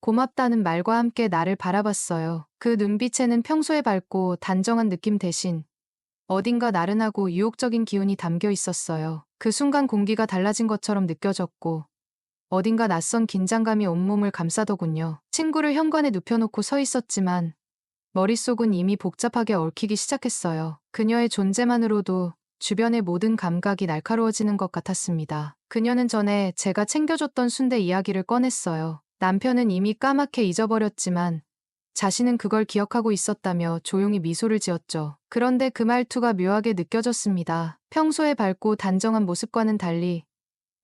A: 고맙다는 말과 함께 나를 바라봤어요. 그 눈빛에는 평소에 밝고 단정한 느낌 대신 어딘가 나른하고 유혹적인 기운이 담겨 있었어요. 그 순간 공기가 달라진 것처럼 느껴졌고 어딘가 낯선 긴장감이 온몸을 감싸더군요. 친구를 현관에 눕혀놓고 서 있었지만 머릿속은 이미 복잡하게 얽히기 시작했어요. 그녀의 존재만으로도 주변의 모든 감각이 날카로워지는 것 같았습니다. 그녀는 전에 제가 챙겨줬던 순대 이야기를 꺼냈어요. 남편은 이미 까맣게 잊어버렸지만 자신은 그걸 기억하고 있었다며 조용히 미소를 지었죠. 그런데 그 말투가 묘하게 느껴졌습니다. 평소에 밝고 단정한 모습과는 달리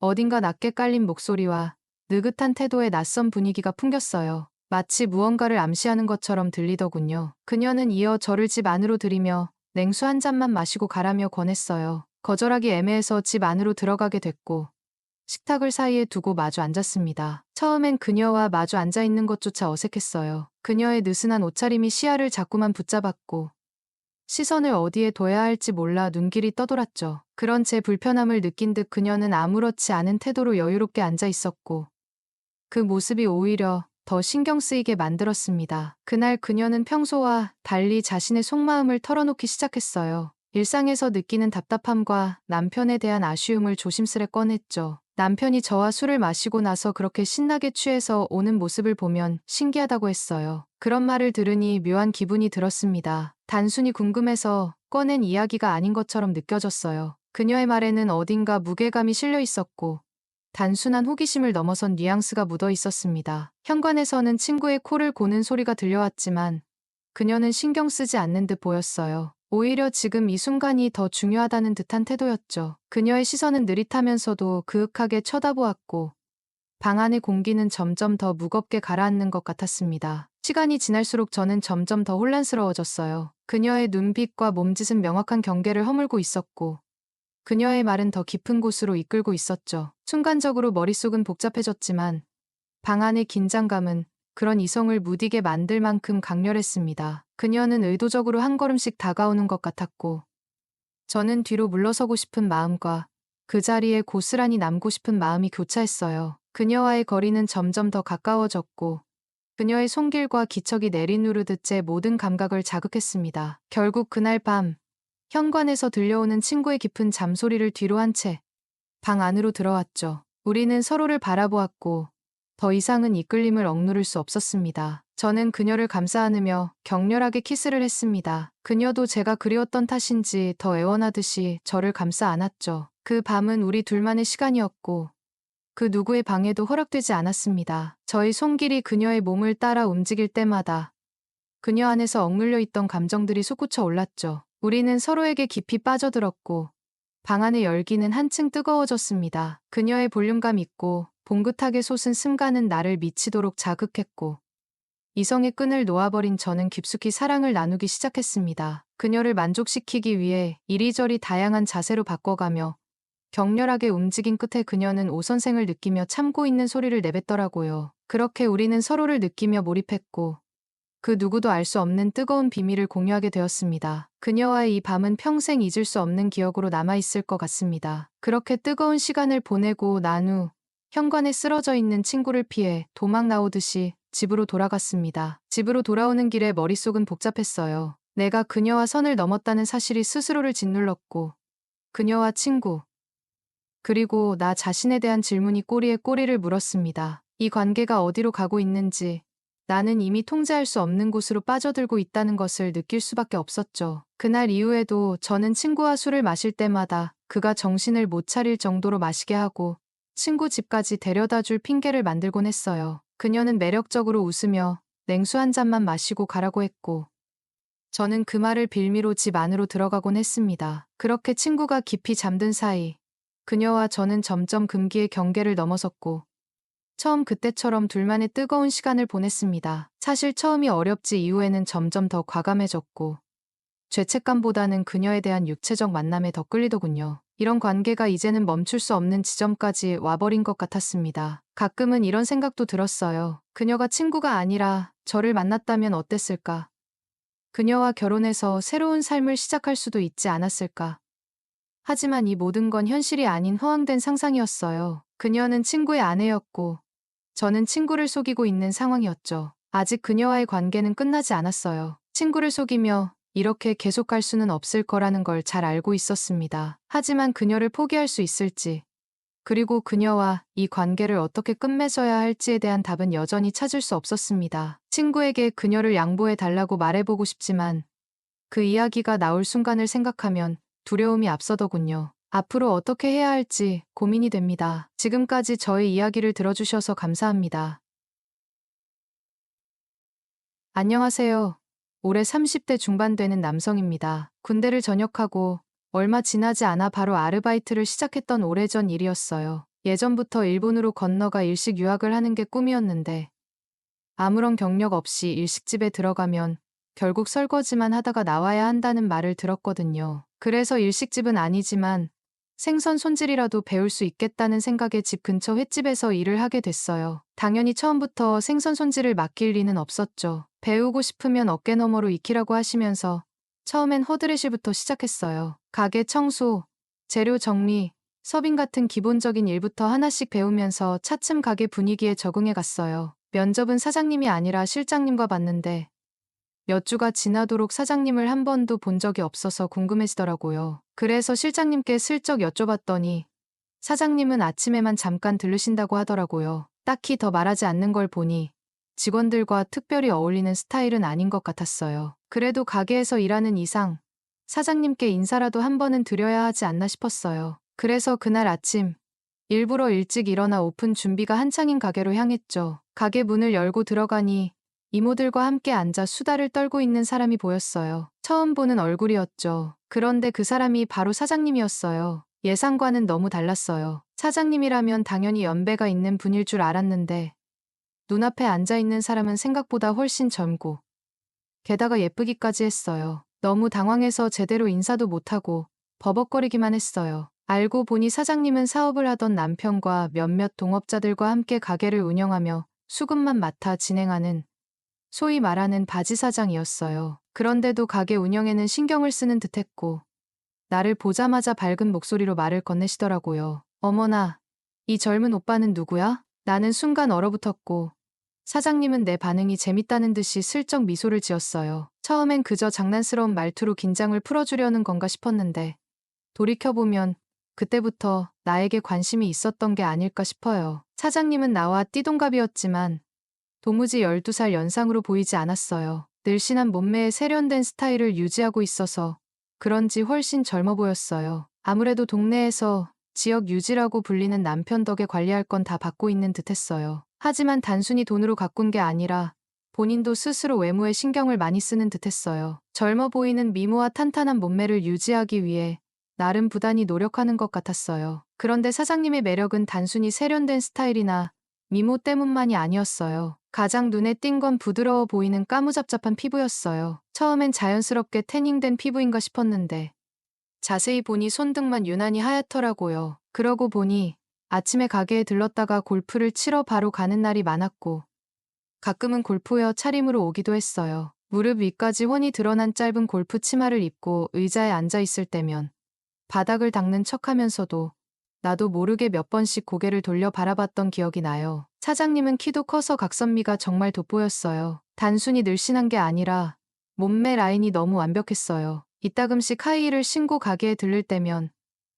A: 어딘가 낮게 깔린 목소리와 느긋한 태도의 낯선 분위기가 풍겼어요. 마치 무언가를 암시하는 것처럼 들리더군요. 그녀는 이어 저를 집 안으로 들이며 냉수 한 잔만 마시고 가라며 권했어요. 거절하기 애매해서 집 안으로 들어가게 됐고 식탁을 사이에 두고 마주 앉았습니다. 처음엔 그녀와 마주 앉아있는 것조차 어색했어요. 그녀의 느슨한 옷차림이 시야를 자꾸만 붙잡았고 시선을 어디에 둬야 할지 몰라 눈길이 떠돌았죠. 그런 제 불편함을 느낀 듯 그녀는 아무렇지 않은 태도로 여유롭게 앉아 있었고 그 모습이 오히려 더 신경 쓰이게 만들었습니다. 그날 그녀는 평소와 달리 자신의 속마음을 털어놓기 시작했어요. 일상에서 느끼는 답답함과 남편에 대한 아쉬움을 조심스레 꺼냈죠. 남편이 저와 술을 마시고 나서 그렇게 신나게 취해서 오는 모습을 보면 신기하다고 했어요. 그런 말을 들으니 묘한 기분이 들었습니다. 단순히 궁금해서 꺼낸 이야기가 아닌 것처럼 느껴졌어요. 그녀의 말에는 어딘가 무게감이 실려 있었고 단순한 호기심을 넘어선 뉘앙스가 묻어 있었습니다. 현관에서는 친구의 코를 고는 소리가 들려왔지만 그녀는 신경 쓰지 않는 듯 보였어요. 오히려 지금 이 순간이 더 중요하다는 듯한 태도였죠. 그녀의 시선은 느릿하면서도 그윽하게 쳐다보았고 방 안의 공기는 점점 더 무겁게 가라앉는 것 같았습니다. 시간이 지날수록 저는 점점 더 혼란스러워졌어요. 그녀의 눈빛과 몸짓은 명확한 경계를 허물고 있었고 그녀의 말은 더 깊은 곳으로 이끌고 있었죠. 순간적으로 머릿속은 복잡해졌지만 방 안의 긴장감은 그런 이성을 무디게 만들 만큼 강렬했습니다. 그녀는 의도적으로 한 걸음씩 다가오는 것 같았고 저는 뒤로 물러서고 싶은 마음과 그 자리에 고스란히 남고 싶은 마음이 교차했어요. 그녀와의 거리는 점점 더 가까워졌고 그녀의 손길과 기척이 내리누르듯 제 모든 감각을 자극했습니다. 결국 그날 밤 현관에서 들려오는 친구의 깊은 잠소리를 뒤로 한 채 방 안으로 들어왔죠. 우리는 서로를 바라보았고 더 이상은 이끌림을 억누를 수 없었습니다. 저는 그녀를 감싸 안으며 격렬하게 키스를 했습니다. 그녀도 제가 그리웠던 탓인지 더 애원하듯이 저를 감싸 안았죠. 그 밤은 우리 둘만의 시간이었고 그 누구의 방해도 허락되지 않았습니다. 저희 손길이 그녀의 몸을 따라 움직일 때마다 그녀 안에서 억눌려 있던 감정들이 솟구쳐 올랐죠. 우리는 서로에게 깊이 빠져들었고 방 안의 열기는 한층 뜨거워졌습니다. 그녀의 볼륨감 있고 봉긋하게 솟은 승가는 나를 미치도록 자극했고 이성의 끈을 놓아버린 저는 깊숙이 사랑을 나누기 시작했습니다. 그녀를 만족시키기 위해 이리저리 다양한 자세로 바꿔가며 격렬하게 움직인 끝에 그녀는 오선생을 느끼며 참고 있는 소리를 내뱉더라고요. 그렇게 우리는 서로를 느끼며 몰입했고 그 누구도 알 수 없는 뜨거운 비밀을 공유하게 되었습니다. 그녀와의 이 밤은 평생 잊을 수 없는 기억으로 남아있을 것 같습니다. 그렇게 뜨거운 시간을 보내고 난 후 현관에 쓰러져 있는 친구를 피해 도망 나오듯이 집으로 돌아갔습니다. 집으로 돌아오는 길에 머릿속은 복잡했어요. 내가 그녀와 선을 넘었다는 사실이 스스로를 짓눌렀고, 그녀와 친구, 그리고 나 자신에 대한 질문이 꼬리에 꼬리를 물었습니다. 이 관계가 어디로 가고 있는지, 나는 이미 통제할 수 없는 곳으로 빠져들고 있다는 것을 느낄 수밖에 없었죠. 그날 이후에도 저는 친구와 술을 마실 때마다 그가 정신을 못 차릴 정도로 마시게 하고 친구 집까지 데려다 줄 핑계를 만들곤 했어요. 그녀는 매력적으로 웃으며 냉수 한 잔만 마시고 가라고 했고, 저는 그 말을 빌미로 집 안으로 들어가곤 했습니다. 그렇게 친구가 깊이 잠든 사이, 그녀와 저는 점점 금기의 경계를 넘어섰고, 처음 그때처럼 둘만의 뜨거운 시간을 보냈습니다. 사실 처음이 어렵지 이후에는 점점 더 과감해졌고, 죄책감보다는 그녀에 대한 육체적 만남에 더 끌리더군요. 이런 관계가 이제는 멈출 수 없는 지점까지 와버린 것 같았습니다. 가끔은 이런 생각도 들었어요. 그녀가 친구가 아니라 저를 만났다면 어땠을까? 그녀와 결혼해서 새로운 삶을 시작할 수도 있지 않았을까? 하지만 이 모든 건 현실이 아닌 허황된 상상이었어요. 그녀는 친구의 아내였고, 저는 친구를 속이고 있는 상황이었죠. 아직 그녀와의 관계는 끝나지 않았어요. 친구를 속이며 이렇게 계속 갈 수는 없을 거라는 걸 잘 알고 있었습니다. 하지만 그녀를 포기할 수 있을지, 그리고 그녀와 이 관계를 어떻게 끝맺어야 할지에 대한 답은 여전히 찾을 수 없었습니다. 친구에게 그녀를 양보해 달라고 말해보고 싶지만 그 이야기가 나올 순간을 생각하면 두려움이 앞서더군요. 앞으로 어떻게 해야 할지 고민이 됩니다. 지금까지 저의 이야기를 들어주셔서 감사합니다. 안녕하세요. 올해 30대 중반 되는 남성입니다. 군대를 전역하고 얼마 지나지 않아 바로 아르바이트를 시작했던 오래전 일이었어요. 예전부터 일본으로 건너가 일식 유학을 하는 게 꿈이었는데 아무런 경력 없이 일식집에 들어가면 결국 설거지만 하다가 나와야 한다는 말을 들었거든요. 그래서 일식집은 아니지만 생선 손질이라도 배울 수 있겠다는 생각에 집 근처 횟집에서 일을 하게 됐어요. 당연히 처음부터 생선 손질을 맡길 리는 없었죠. 배우고 싶으면 어깨너머로 익히라고 하시면서 처음엔 허드렛일부터 시작했어요. 가게 청소, 재료 정리, 서빙 같은 기본적인 일부터 하나씩 배우면서 차츰 가게 분위기에 적응해 갔어요. 면접은 사장님이 아니라 실장님과 봤는데 몇 주가 지나도록 사장님을 한 번도 본 적이 없어서 궁금해지더라고요. 그래서 실장님께 슬쩍 여쭤봤더니 사장님은 아침에만 잠깐 들르신다고 하더라고요. 딱히 더 말하지 않는 걸 보니 직원들과 특별히 어울리는 스타일은 아닌 것 같았어요. 그래도 가게에서 일하는 이상 사장님께 인사라도 한 번은 드려야 하지 않나 싶었어요. 그래서 그날 아침 일부러 일찍 일어나 오픈 준비가 한창인 가게로 향했죠. 가게 문을 열고 들어가니 이모들과 함께 앉아 수다를 떨고 있는 사람이 보였어요. 처음 보는 얼굴이었죠. 그런데 그 사람이 바로 사장님이었어요. 예상과는 너무 달랐어요. 사장님이라면 당연히 연배가 있는 분일 줄 알았는데 눈앞에 앉아있는 사람은 생각보다 훨씬 젊고 게다가 예쁘기까지 했어요. 너무 당황해서 제대로 인사도 못하고 버벅거리기만 했어요. 알고 보니 사장님은 사업을 하던 남편과 몇몇 동업자들과 함께 가게를 운영하며 수급만 맡아 진행하는 소위 말하는 바지 사장이었어요. 그런데도 가게 운영에는 신경을 쓰는 듯했고 나를 보자마자 밝은 목소리로 말을 건네시더라고요. 어머나, 이 젊은 오빠는 누구야? 나는 순간 얼어붙었고 사장님은 내 반응이 재밌다는 듯이 슬쩍 미소를 지었어요. 처음엔 그저 장난스러운 말투로 긴장을 풀어주려는 건가 싶었는데 돌이켜보면 그때부터 나에게 관심이 있었던 게 아닐까 싶어요. 사장님은 나와 띠동갑이었지만 도무지 12살 연상으로 보이지 않았어요. 늘씬한 몸매에 세련된 스타일을 유지하고 있어서 그런지 훨씬 젊어 보였어요. 아무래도 동네에서 지역 유지라고 불리는 남편 덕에 관리할 건 다 받고 있는 듯했어요. 하지만 단순히 돈으로 가꾼 게 아니라 본인도 스스로 외모에 신경을 많이 쓰는 듯했어요. 젊어 보이는 미모와 탄탄한 몸매를 유지하기 위해 나름 부단히 노력하는 것 같았어요. 그런데 사장님의 매력은 단순히 세련된 스타일이나 미모 때문만이 아니었어요. 가장 눈에 띈 건 부드러워 보이는 까무잡잡한 피부였어요. 처음엔 자연스럽게 태닝된 피부인가 싶었는데 자세히 보니 손등만 유난히 하얗더라고요. 그러고 보니 아침에 가게에 들렀다가 골프를 치러 바로 가는 날이 많았고 가끔은 골프웨어 차림으로 오기도 했어요. 무릎 위까지 훤히 드러난 짧은 골프 치마를 입고 의자에 앉아 있을 때면 바닥을 닦는 척하면서도 나도 모르게 몇 번씩 고개를 돌려 바라봤던 기억이 나요. 사장님은 키도 커서 각선미가 정말 돋보였어요. 단순히 늘씬한 게 아니라 몸매 라인이 너무 완벽했어요. 이따금씩 하이힐을 신고 가게에 들를 때면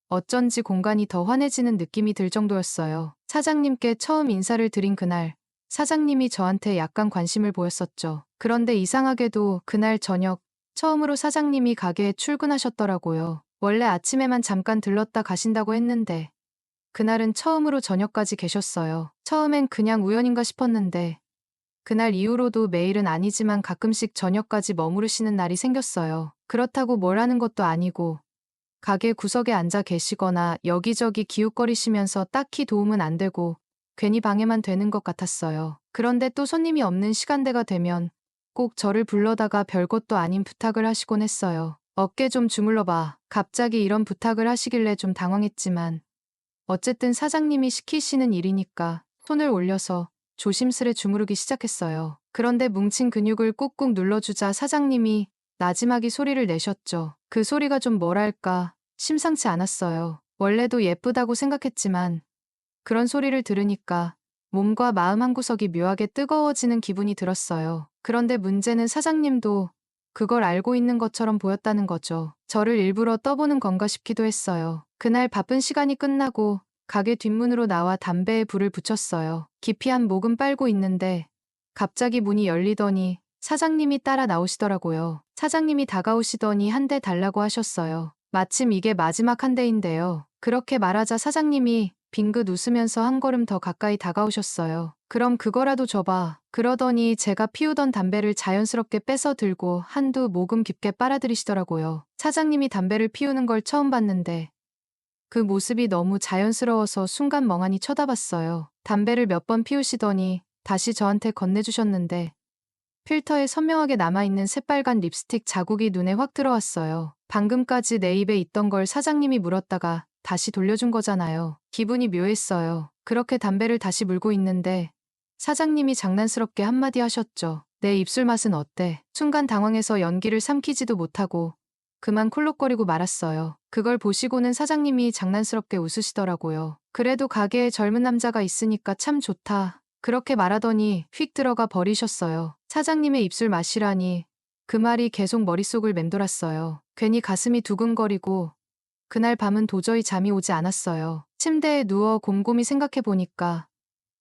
A: 어쩐지 공간이 더 환해지는 느낌이 들 정도였어요. 사장님께 처음 인사를 드린 그날, 사장님이 저한테 약간 관심을 보였었죠. 그런데 이상하게도 그날 저녁, 처음으로 사장님이 가게에 출근하셨더라고요. 원래 아침에만 잠깐 들렀다 가신다고 했는데, 그날은 처음으로 저녁까지 계셨어요. 처음엔 그냥 우연인가 싶었는데, 그날 이후로도 매일은 아니지만 가끔씩 저녁까지 머무르시는 날이 생겼어요. 그렇다고 뭘 하는 것도 아니고, 가게 구석에 앉아 계시거나 여기저기 기웃거리시면서 딱히 도움은 안 되고 괜히 방해만 되는 것 같았어요. 그런데 또 손님이 없는 시간대가 되면 꼭 저를 불러다가 별것도 아닌 부탁을 하시곤 했어요. 어깨 좀 주물러봐. 갑자기 이런 부탁을 하시길래 좀 당황했지만 어쨌든 사장님이 시키시는 일이니까 손을 올려서 조심스레 주무르기 시작했어요. 그런데 뭉친 근육을 꾹꾹 눌러주자 사장님이 나지막이 소리를 내셨죠. 그 소리가 좀 뭐랄까 심상치 않았어요. 원래도 예쁘다고 생각했지만 그런 소리를 들으니까 몸과 마음 한구석이 묘하게 뜨거워지는 기분이 들었어요. 그런데 문제는 사장님도 그걸 알고 있는 것처럼 보였다는 거죠. 저를 일부러 떠보는 건가 싶기도 했어요. 그날 바쁜 시간이 끝나고 가게 뒷문으로 나와 담배에 불을 붙였어요. 기피한 목은 빨고 있는데 갑자기 문이 열리더니 사장님이 따라 나오시더라고요. 사장님이 다가오시더니 한 대 달라고 하셨어요. 마침 이게 마지막 한 대인데요. 그렇게 말하자 사장님이 빙긋 웃으면서 한 걸음 더 가까이 다가오셨어요. 그럼 그거라도 줘봐. 그러더니 제가 피우던 담배를 자연스럽게 뺏어 들고 한두 모금 깊게 빨아들이시더라고요. 사장님이 담배를 피우는 걸 처음 봤는데 그 모습이 너무 자연스러워서 순간 멍하니 쳐다봤어요. 담배를 몇 번 피우시더니 다시 저한테 건네주셨는데 필터에 선명하게 남아있는 새빨간 립스틱 자국이 눈에 확 들어왔어요. 방금까지 내 입에 있던 걸 사장님이 물었다가 다시 돌려준 거잖아요. 기분이 묘했어요. 그렇게 담배를 다시 물고 있는데 사장님이 장난스럽게 한마디 하셨죠. 내 입술 맛은 어때? 순간 당황해서 연기를 삼키지도 못하고 그만 콜록거리고 말았어요. 그걸 보시고는 사장님이 장난스럽게 웃으시더라고요. 그래도 가게에 젊은 남자가 있으니까 참 좋다. 그렇게 말하더니 휙 들어가 버리셨어요. 사장님의 입술 맛이라니 그 말이 계속 머릿속을 맴돌았어요. 괜히 가슴이 두근거리고 그날 밤은 도저히 잠이 오지 않았어요. 침대에 누워 곰곰이 생각해보니까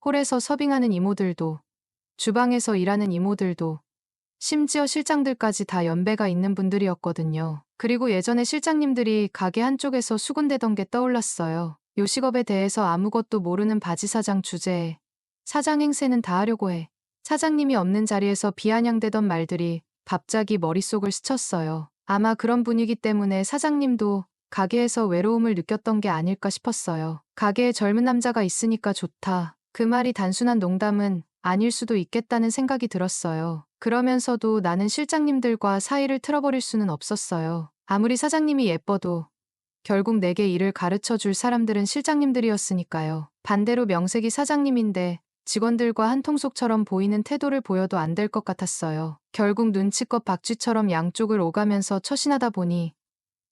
A: 홀에서 서빙하는 이모들도 주방에서 일하는 이모들도 심지어 실장들까지 다 연배가 있는 분들이었거든요. 그리고 예전에 실장님들이 가게 한쪽에서 수군대던 게 떠올랐어요. 요식업에 대해서 아무것도 모르는 바지사장 주제에 사장 행세는 다 하려고 해. 사장님이 없는 자리에서 비아냥대던 말들이 갑자기 머릿속을 스쳤어요. 아마 그런 분위기 때문에 사장님도 가게에서 외로움을 느꼈던 게 아닐까 싶었어요. 가게에 젊은 남자가 있으니까 좋다. 그 말이 단순한 농담은 아닐 수도 있겠다는 생각이 들었어요. 그러면서도 나는 실장님들과 사이를 틀어버릴 수는 없었어요. 아무리 사장님이 예뻐도 결국 내게 일을 가르쳐 줄 사람들은 실장님들이었으니까요. 반대로 명색이 사장님인데 직원들과 한통속처럼 보이는 태도를 보여도 안 될 것 같았어요. 결국 눈치껏 박쥐처럼 양쪽을 오가면서 처신하다 보니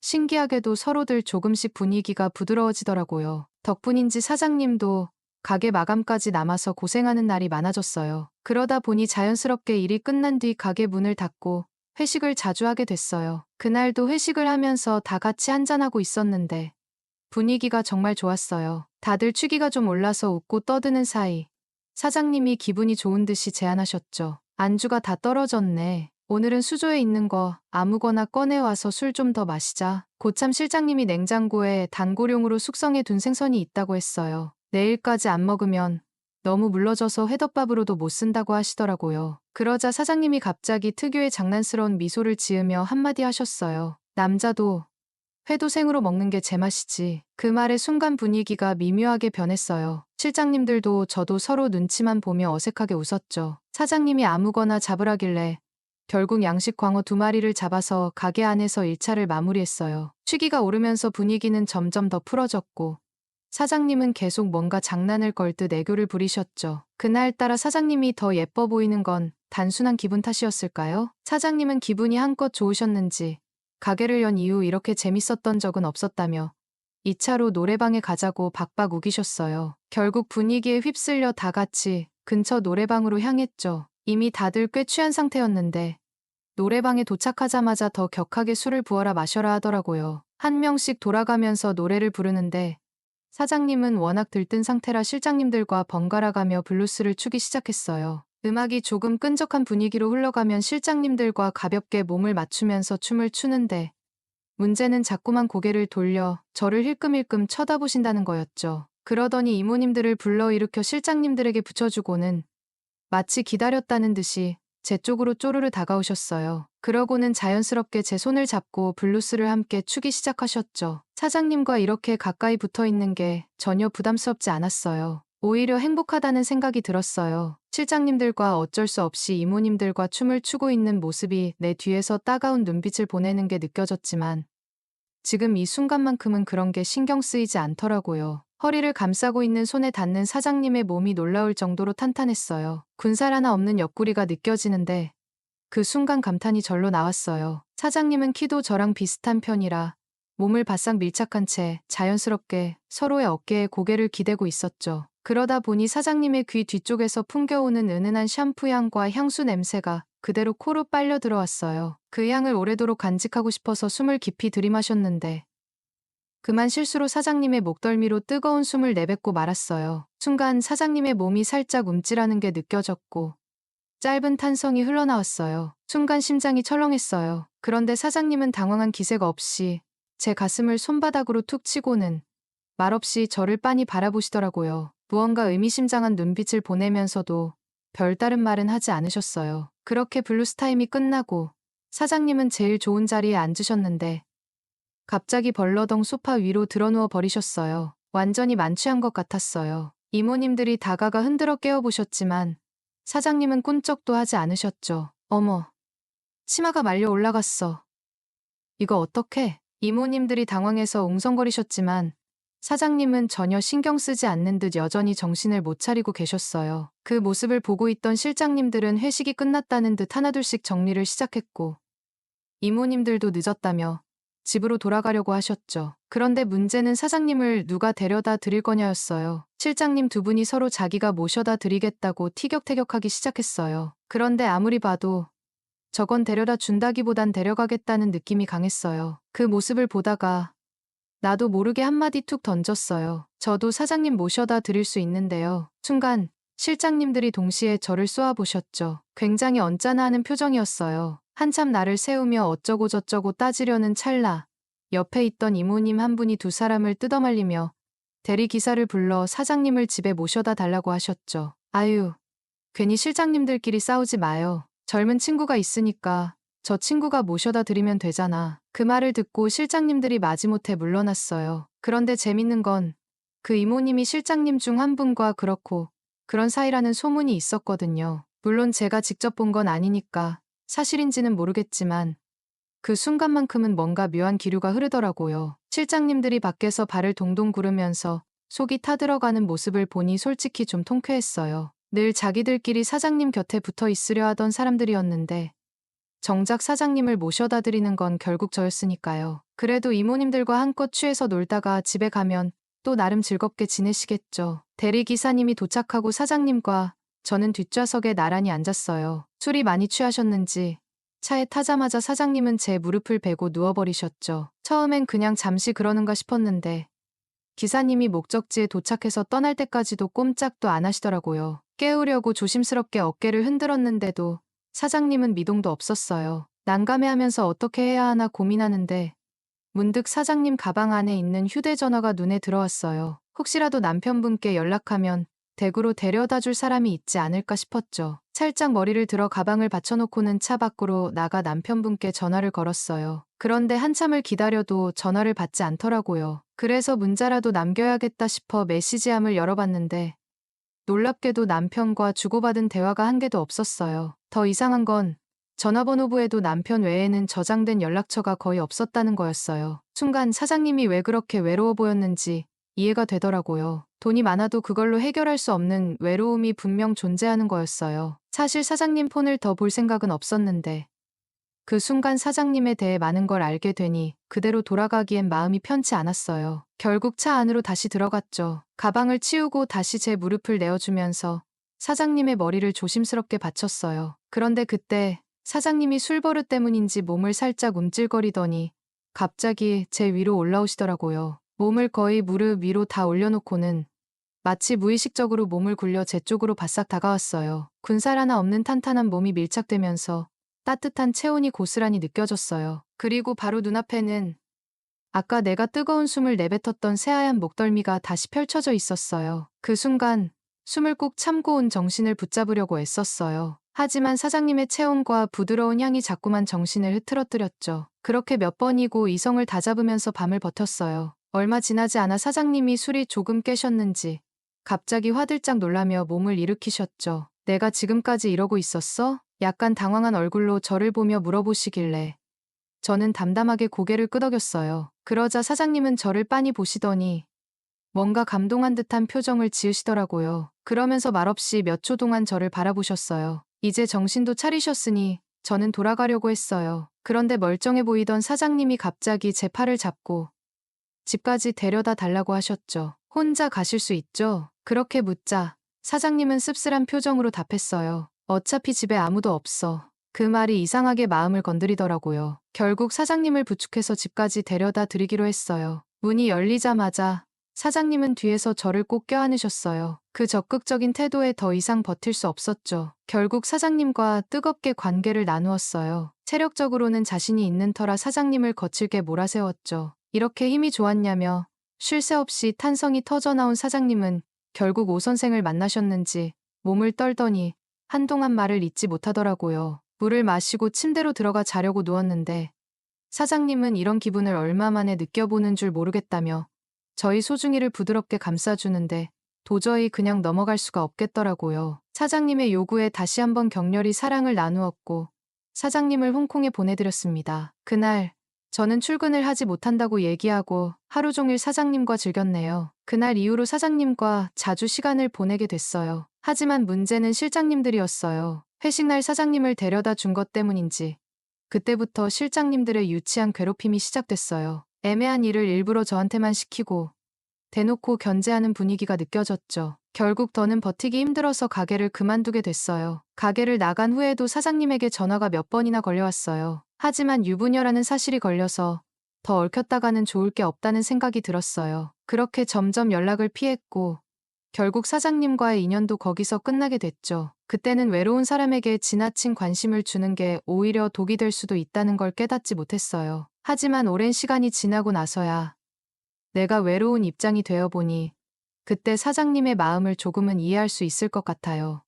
A: 신기하게도 서로들 조금씩 분위기가 부드러워지더라고요. 덕분인지 사장님도 가게 마감까지 남아서 고생하는 날이 많아졌어요. 그러다 보니 자연스럽게 일이 끝난 뒤 가게 문을 닫고 회식을 자주 하게 됐어요. 그날도 회식을 하면서 다 같이 한잔하고 있었는데 분위기가 정말 좋았어요. 다들 취기가 좀 올라서 웃고 떠드는 사이 사장님이 기분이 좋은 듯이 제안하셨죠. 안주가 다 떨어졌네. 오늘은 수조에 있는 거 아무거나 꺼내와서 술 좀 더 마시자. 고참 실장님이 냉장고에 단고룡으로 숙성해 둔 생선이 있다고 했어요. 내일까지 안 먹으면 너무 물러져서 회덮밥으로도 못 쓴다고 하시더라고요. 그러자 사장님이 갑자기 특유의 장난스러운 미소를 지으며 한마디 하셨어요. 남자도 회도 생으로 먹는 게 제맛이지. 그 말에 순간 분위기가 미묘하게 변했어요. 실장님들도 저도 서로 눈치만 보며 어색하게 웃었죠. 사장님이 아무거나 잡으라길래 결국 양식 광어 2마리를 잡아서 가게 안에서 1차를 마무리했어요. 취기가 오르면서 분위기는 점점 더 풀어졌고 사장님은 계속 뭔가 장난을 걸 듯 애교를 부리셨죠. 그날따라 사장님이 더 예뻐 보이는 건 단순한 기분 탓이었을까요? 사장님은 기분이 한껏 좋으셨는지 가게를 연 이후 이렇게 재밌었던 적은 없었다며 2차로 노래방에 가자고 박박 우기셨어요. 결국 분위기에 휩쓸려 다 같이 근처 노래방으로 향했죠. 이미 다들 꽤 취한 상태였는데 노래방에 도착하자마자 더 격하게 술을 부어라 마셔라 하더라고요. 한 명씩 돌아가면서 노래를 부르는데 사장님은 워낙 들뜬 상태라 실장님들과 번갈아가며 블루스를 추기 시작했어요. 음악이 조금 끈적한 분위기로 흘러가면 실장님들과 가볍게 몸을 맞추면서 춤을 추는데 문제는 자꾸만 고개를 돌려 저를 힐끔힐끔 쳐다보신다는 거였죠. 그러더니 이모님들을 불러일으켜 실장님들에게 붙여주고는 마치 기다렸다는 듯이 제 쪽으로 쪼르르 다가오셨어요. 그러고는 자연스럽게 제 손을 잡고 블루스를 함께 추기 시작하셨죠. 사장님과 이렇게 가까이 붙어 있는 게 전혀 부담스럽지 않았어요. 오히려 행복하다는 생각이 들었어요. 실장님들과 어쩔 수 없이 이모님들과 춤을 추고 있는 모습이 내 뒤에서 따가운 눈빛을 보내는 게 느껴졌지만 지금 이 순간만큼은 그런 게 신경 쓰이지 않더라고요. 허리를 감싸고 있는 손에 닿는 사장님의 몸이 놀라울 정도로 탄탄했어요. 군살 하나 없는 옆구리가 느껴지는데 그 순간 감탄이 절로 나왔어요. 사장님은 키도 저랑 비슷한 편이라 몸을 바싹 밀착한 채 자연스럽게 서로의 어깨에 고개를 기대고 있었죠. 그러다 보니 사장님의 귀 뒤쪽에서 풍겨오는 은은한 샴푸 향과 향수 냄새가 그대로 코로 빨려 들어왔어요. 그 향을 오래도록 간직하고 싶어서 숨을 깊이 들이마셨는데 그만 실수로 사장님의 목덜미로 뜨거운 숨을 내뱉고 말았어요. 순간 사장님의 몸이 살짝 움찔하는 게 느껴졌고 짧은 탄성이 흘러나왔어요. 순간 심장이 철렁했어요. 그런데 사장님은 당황한 기색 없이 제 가슴을 손바닥으로 툭 치고는 말없이 저를 빤히 바라보시더라고요. 무언가 의미심장한 눈빛을 보내면서도 별다른 말은 하지 않으셨어요. 그렇게 블루스 타임이 끝나고 사장님은 제일 좋은 자리에 앉으셨는데 갑자기 벌러덩 소파 위로 드러누워 버리셨어요. 완전히 만취한 것 같았어요. 이모님들이 다가가 흔들어 깨워보셨지만 사장님은 꿈쩍도 하지 않으셨죠. 어머, 치마가 말려 올라갔어. 이거 어떡해? 이모님들이 당황해서 웅성거리셨지만 사장님은 전혀 신경 쓰지 않는 듯 여전히 정신을 못 차리고 계셨어요. 그 모습을 보고 있던 실장님들은 회식이 끝났다는 듯 하나둘씩 정리를 시작했고 이모님들도 늦었다며 집으로 돌아가려고 하셨죠. 그런데 문제는 사장님을 누가 데려다 드릴 거냐였어요. 실장님 두 분이 서로 자기가 모셔다 드리겠다고 티격태격하기 시작했어요. 그런데 아무리 봐도 저건 데려다 준다기보단 데려가겠다는 느낌이 강했어요. 그 모습을 보다가 나도 모르게 한마디 툭 던졌어요. 저도 사장님 모셔다 드릴 수 있는데요. 순간 실장님들이 동시에 저를 쏘아보셨죠. 굉장히 언짢아하는 표정이었어요. 한참 나를 세우며 어쩌고 저쩌고 따지려는 찰나 옆에 있던 이모님 한 분이 두 사람을 뜯어말리며 대리기사를 불러 사장님을 집에 모셔다 달라고 하셨죠. 아유, 괜히 실장님들끼리 싸우지 마요. 젊은 친구가 있으니까 저 친구가 모셔다 드리면 되잖아. 그 말을 듣고 실장님들이 마지못해 물러났어요. 그런데 재밌는 건 그 이모님이 실장님 중 한 분과 그렇고 그런 사이라는 소문이 있었거든요. 물론 제가 직접 본 건 아니니까 사실인지는 모르겠지만 그 순간만큼은 뭔가 묘한 기류가 흐르더라고요. 실장님들이 밖에서 발을 동동 구르면서 속이 타들어가는 모습을 보니 솔직히 좀 통쾌했어요. 늘 자기들끼리 사장님 곁에 붙어 있으려 하던 사람들이었는데 정작 사장님을 모셔다 드리는 건 결국 저였으니까요. 그래도 이모님들과 한껏 취해서 놀다가 집에 가면 또 나름 즐겁게 지내시겠죠. 대리기사님이 도착하고 사장님과 저는 뒷좌석에 나란히 앉았어요. 술이 많이 취하셨는지 차에 타자마자 사장님은 제 무릎을 베고 누워버리셨죠. 처음엔 그냥 잠시 그러는가 싶었는데 기사님이 목적지에 도착해서 떠날 때까지도 꼼짝도 안 하시더라고요. 깨우려고 조심스럽게 어깨를 흔들었는데도 사장님은 미동도 없었어요. 난감해하면서 어떻게 해야 하나 고민하는데 문득 사장님 가방 안에 있는 휴대전화가 눈에 들어왔어요. 혹시라도 남편분께 연락하면 댁으로 데려다 줄 사람이 있지 않을까 싶었죠. 살짝 머리를 들어 가방을 받쳐놓고는 차 밖으로 나가 남편분께 전화를 걸었어요. 그런데 한참을 기다려도 전화를 받지 않더라고요. 그래서 문자라도 남겨야겠다 싶어 메시지함을 열어봤는데 놀랍게도 남편과 주고받은 대화가 한 개도 없었어요. 더 이상한 건 전화번호부에도 남편 외에는 저장된 연락처가 거의 없었다는 거였어요. 순간 사장님이 왜 그렇게 외로워 보였는지 이해가 되더라고요. 돈이 많아도 그걸로 해결할 수 없는 외로움이 분명 존재하는 거였어요. 사실 사장님 폰을 더 볼 생각은 없었는데 그 순간 사장님에 대해 많은 걸 알게 되니 그대로 돌아가기엔 마음이 편치 않았어요. 결국 차 안으로 다시 들어갔죠. 가방을 치우고 다시 제 무릎을 내어주면서 사장님의 머리를 조심스럽게 받쳤어요. 그런데 그때 사장님이 술버릇 때문인지 몸을 살짝 움찔거리더니 갑자기 제 위로 올라오시더라고요. 몸을 거의 무릎 위로 다 올려놓고는 마치 무의식적으로 몸을 굴려 제 쪽으로 바싹 다가왔어요. 군살 하나 없는 탄탄한 몸이 밀착되면서 따뜻한 체온이 고스란히 느껴졌어요. 그리고 바로 눈앞에는 아까 내가 뜨거운 숨을 내뱉었던 새하얀 목덜미가 다시 펼쳐져 있었어요. 그 순간 숨을 꾹 참고 온 정신을 붙잡으려고 애썼어요. 하지만 사장님의 체온과 부드러운 향이 자꾸만 정신을 흐트러뜨렸죠. 그렇게 몇 번이고 이성을 다잡으면서 밤을 버텼어요. 얼마 지나지 않아 사장님이 술이 조금 깨셨는지 갑자기 화들짝 놀라며 몸을 일으키셨죠. 내가 지금까지 이러고 있었어? 약간 당황한 얼굴로 저를 보며 물어보시길래 저는 담담하게 고개를 끄덕였어요. 그러자 사장님은 저를 빤히 보시더니 뭔가 감동한 듯한 표정을 지으시더라고요. 그러면서 말없이 몇 초 동안 저를 바라보셨어요. 이제 정신도 차리셨으니 저는 돌아가려고 했어요. 그런데 멀쩡해 보이던 사장님이 갑자기 제 팔을 잡고 집까지 데려다 달라고 하셨죠. 혼자 가실 수 있죠? 그렇게 묻자 사장님은 씁쓸한 표정으로 답했어요. 어차피 집에 아무도 없어. 그 말이 이상하게 마음을 건드리더라고요. 결국 사장님을 부축해서 집까지 데려다 드리기로 했어요. 문이 열리자마자 사장님은 뒤에서 저를 꼭 껴안으셨어요. 그 적극적인 태도에 더 이상 버틸 수 없었죠. 결국 사장님과 뜨겁게 관계를 나누었어요. 체력적으로는 자신이 있는 터라 사장님을 거칠게 몰아세웠죠. 이렇게 힘이 좋았냐며 쉴 새 없이 탄성이 터져나온 사장님은 결국 오 선생을 만나셨는지 몸을 떨더니 한동안 말을 잇지 못하더라고요. 물을 마시고 침대로 들어가 자려고 누웠는데 사장님은 이런 기분을 얼마 만에 느껴보는 줄 모르겠다며 저희 소중이를 부드럽게 감싸주는데 도저히 그냥 넘어갈 수가 없겠더라고요. 사장님의 요구에 다시 한번 격렬히 사랑을 나누었고 사장님을 홍콩에 보내드렸습니다. 그날 저는 출근을 하지 못한다고 얘기하고 하루 종일 사장님과 즐겼네요. 그날 이후로 사장님과 자주 시간을 보내게 됐어요. 하지만 문제는 실장님들이었어요. 회식날 사장님을 데려다 준 것 때문인지 그때부터 실장님들의 유치한 괴롭힘이 시작됐어요. 애매한 일을 일부러 저한테만 시키고 대놓고 견제하는 분위기가 느껴졌죠. 결국 더는 버티기 힘들어서 가게를 그만두게 됐어요. 가게를 나간 후에도 사장님에게 전화가 몇 번이나 걸려왔어요. 하지만 유부녀라는 사실이 걸려서 더 얽혔다가는 좋을 게 없다는 생각이 들었어요. 그렇게 점점 연락을 피했고 결국 사장님과의 인연도 거기서 끝나게 됐죠. 그때는 외로운 사람에게 지나친 관심을 주는 게 오히려 독이 될 수도 있다는 걸 깨닫지 못했어요. 하지만 오랜 시간이 지나고 나서야 내가 외로운 입장이 되어보니 그때 사장님의 마음을 조금은 이해할 수 있을 것 같아요.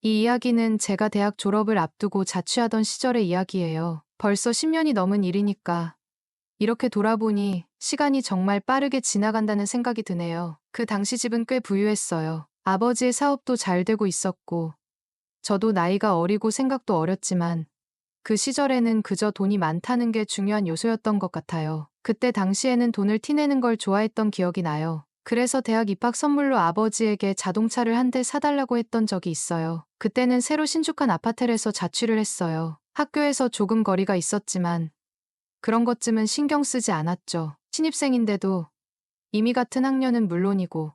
A: 이 이야기는 제가 대학 졸업을 앞두고 자취하던 시절의 이야기예요. 벌써 10년이 넘은 일이니까 이렇게 돌아보니 시간이 정말 빠르게 지나간다는 생각이 드네요. 그 당시 집은 꽤 부유했어요. 아버지의 사업도 잘 되고 있었고 저도 나이가 어리고 생각도 어렸지만 그 시절에는 그저 돈이 많다는 게 중요한 요소였던 것 같아요. 그때 당시에는 돈을 티내는 걸 좋아했던 기억이 나요. 그래서 대학 입학 선물로 아버지에게 자동차를 한 대 사달라고 했던 적이 있어요. 그때는 새로 신축한 아파트에서 자취를 했어요. 학교에서 조금 거리가 있었지만 그런 것쯤은 신경 쓰지 않았죠. 신입생인데도 이미 같은 학년은 물론이고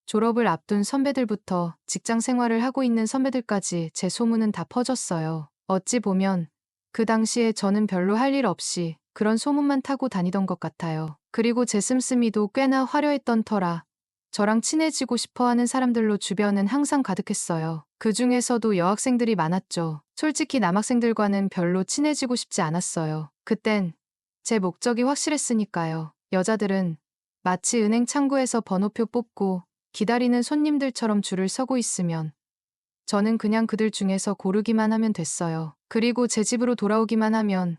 A: 졸업을 앞둔 선배들부터 직장 생활을 하고 있는 선배들까지 제 소문은 다 퍼졌어요. 어찌 보면 그 당시에 저는 별로 할 일 없이 그런 소문만 타고 다니던 것 같아요. 그리고 제 씀씀이도 꽤나 화려했던 터라 저랑 친해지고 싶어하는 사람들로 주변은 항상 가득했어요. 그 중에서도 여학생들이 많았죠. 솔직히 남학생들과는 별로 친해지고 싶지 않았어요. 그땐 제 목적이 확실했으니까요. 여자들은 마치 은행 창구에서 번호표 뽑고 기다리는 손님들처럼 줄을 서고 있으면 저는 그냥 그들 중에서 고르기만 하면 됐어요. 그리고 제 집으로 돌아오기만 하면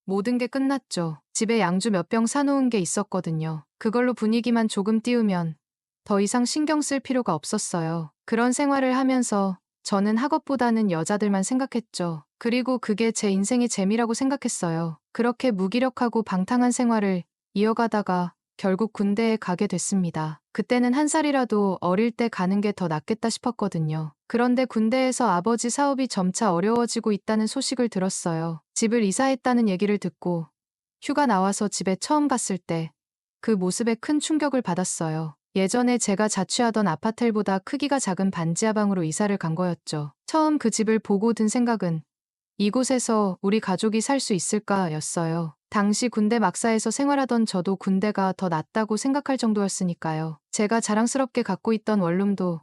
A: 모든 게 끝났죠. 집에 양주 몇 병 사놓은 게 있었거든요. 그걸로 분위기만 조금 띄우면 더 이상 신경 쓸 필요가 없었어요. 그런 생활을 하면서 저는 학업보다는 여자들만 생각했죠. 그리고 그게 제 인생의 재미라고 생각했어요. 그렇게 무기력하고 방탕한 생활을 이어가다가 결국 군대에 가게 됐습니다. 그때는 한 살이라도 어릴 때 가는 게 더 낫겠다 싶었거든요. 그런데 군대에서 아버지 사업이 점차 어려워지고 있다는 소식을 들었어요. 집을 이사했다는 얘기를 듣고 휴가 나와서 집에 처음 갔을 때 그 모습에 큰 충격을 받았어요. 예전에 제가 자취하던 아파텔보다 크기가 작은 반지하방으로 이사를 간 거였죠. 처음 그 집을 보고 든 생각은 이곳에서 우리 가족이 살 수 있을까였어요. 당시 군대 막사에서 생활하던 저도 군대가 더 낫다고 생각할 정도였으니까요. 제가 자랑스럽게 갖고 있던 원룸도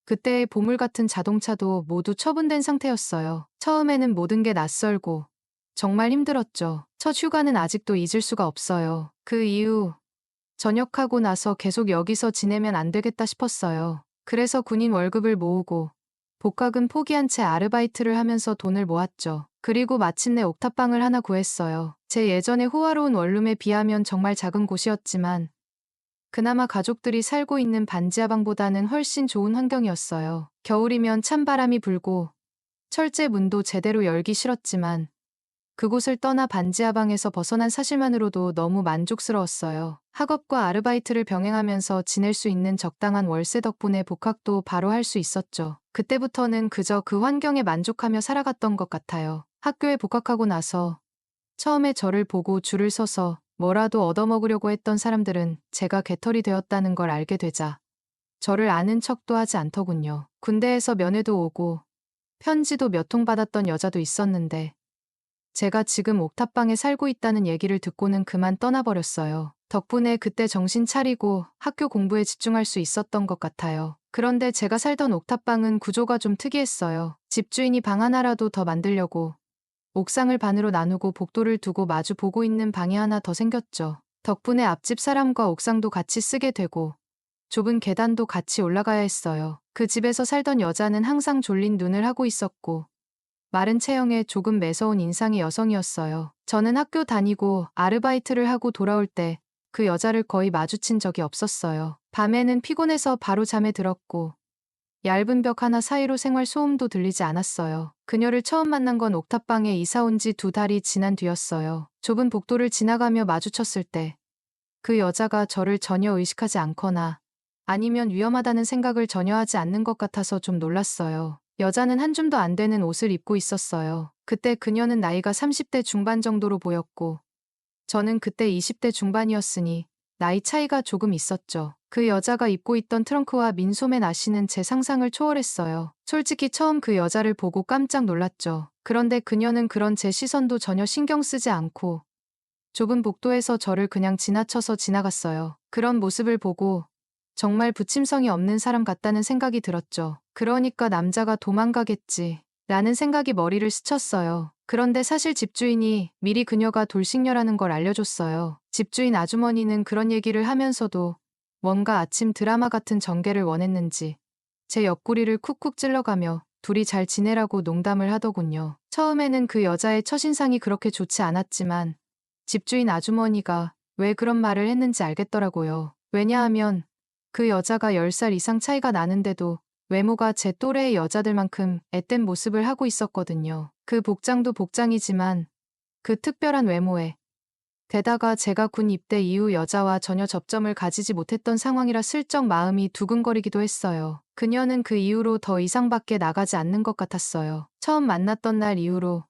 A: 그때의 보물 같은 자동차도 모두 처분된 상태였어요. 처음에는 모든 게 낯설고 정말 힘들었죠. 첫 휴가는 아직도 잊을 수가 없어요. 그 이후 전역하고 나서 계속 여기서 지내면 안 되겠다 싶었어요. 그래서 군인 월급을 모으고 복학은 포기한 채 아르바이트를 하면서 돈을 모았죠. 그리고 마침내 옥탑방을 하나 구했어요. 제 예전의 호화로운 원룸에 비하면 정말 작은 곳이었지만 그나마 가족들이 살고 있는 반지하방보다는 훨씬 좋은 환경이었어요. 겨울이면 찬바람이 불고 철제 문도 제대로 열기 싫었지만 그곳을 떠나 반지하방에서 벗어난 사실만으로도 너무 만족스러웠어요. 학업과 아르바이트를 병행하면서 지낼 수 있는 적당한 월세 덕분에 복학도 바로 할 수 있었죠. 그때부터는 그저 그 환경에 만족하며 살아갔던 것 같아요. 학교에 복학하고 나서 처음에 저를 보고 줄을 서서 뭐라도 얻어먹으려고 했던 사람들은 제가 개털이 되었다는 걸 알게 되자 저를 아는 척도 하지 않더군요. 군대에서 면회도 오고 편지도 몇 통 받았던 여자도 있었는데 제가 지금 옥탑방에 살고 있다는 얘기를 듣고는 그만 떠나버렸어요. 덕분에 그때 정신 차리고 학교 공부에 집중할 수 있었던 것 같아요. 그런데 제가 살던 옥탑방은 구조가 좀 특이했어요. 집주인이 방 하나라도 더 만들려고 옥상을 반으로 나누고 복도를 두고 마주 보고 있는 방이 하나 더 생겼죠. 덕분에 앞집 사람과 옥상도 같이 쓰게 되고 좁은 계단도 같이 올라가야 했어요. 그 집에서 살던 여자는 항상 졸린 눈을 하고 있었고 마른 체형에 조금 매서운 인상의 여성이었어요. 저는 학교 다니고 아르바이트를 하고 돌아올 때 그 여자를 거의 마주친 적이 없었어요. 밤에는 피곤해서 바로 잠에 들었고 얇은 벽 하나 사이로 생활 소음도 들리지 않았어요. 그녀를 처음 만난 건 옥탑방에 이사 온 지 2달이 지난 뒤였어요. 좁은 복도를 지나가며 마주쳤을 때 그 여자가 저를 전혀 의식하지 않거나 아니면 위험하다는 생각을 전혀 하지 않는 것 같아서 좀 놀랐어요. 여자는 한 줌도 안 되는 옷을 입고 있었어요. 그때 그녀는 나이가 30대 중반 정도로 보였고 저는 그때 20대 중반이었으니 나이 차이가 조금 있었죠. 그 여자가 입고 있던 트렁크와 민소매 나시는 제 상상을 초월했어요. 솔직히 처음 그 여자를 보고 깜짝 놀랐죠. 그런데 그녀는 그런 제 시선도 전혀 신경 쓰지 않고 좁은 복도에서 저를 그냥 지나쳐서 지나갔어요. 그런 모습을 보고 정말 부침성이 없는 사람 같다는 생각이 들었죠. 그러니까 남자가 도망가겠지 라는 생각이 머리를 스쳤어요. 그런데 사실 집주인이 미리 그녀가 돌싱녀라는 걸 알려줬어요. 집주인 아주머니는 그런 얘기를 하면서도 뭔가 아침 드라마 같은 전개를 원했는지 제 옆구리를 쿡쿡 찔러가며 둘이 잘 지내라고 농담을 하더군요. 처음에는 그 여자의 첫인상이 그렇게 좋지 않았지만 집주인 아주머니가 왜 그런 말을 했는지 알겠더라고요. 왜냐하면 그 여자가 10살 이상 차이가 나는데도 외모가 제 또래의 여자들만큼 앳된 모습을 하고 있었거든요. 그 복장도 복장이지만 그 특별한 외모에 게다가 제가 군 입대 이후 여자와 전혀 접점을 가지지 못했던 상황이라 슬쩍 마음이 두근거리기도 했어요. 그녀는 그 이후로 더 이상 밖에 나가지 않는 것 같았어요. 처음 만났던 날 이후로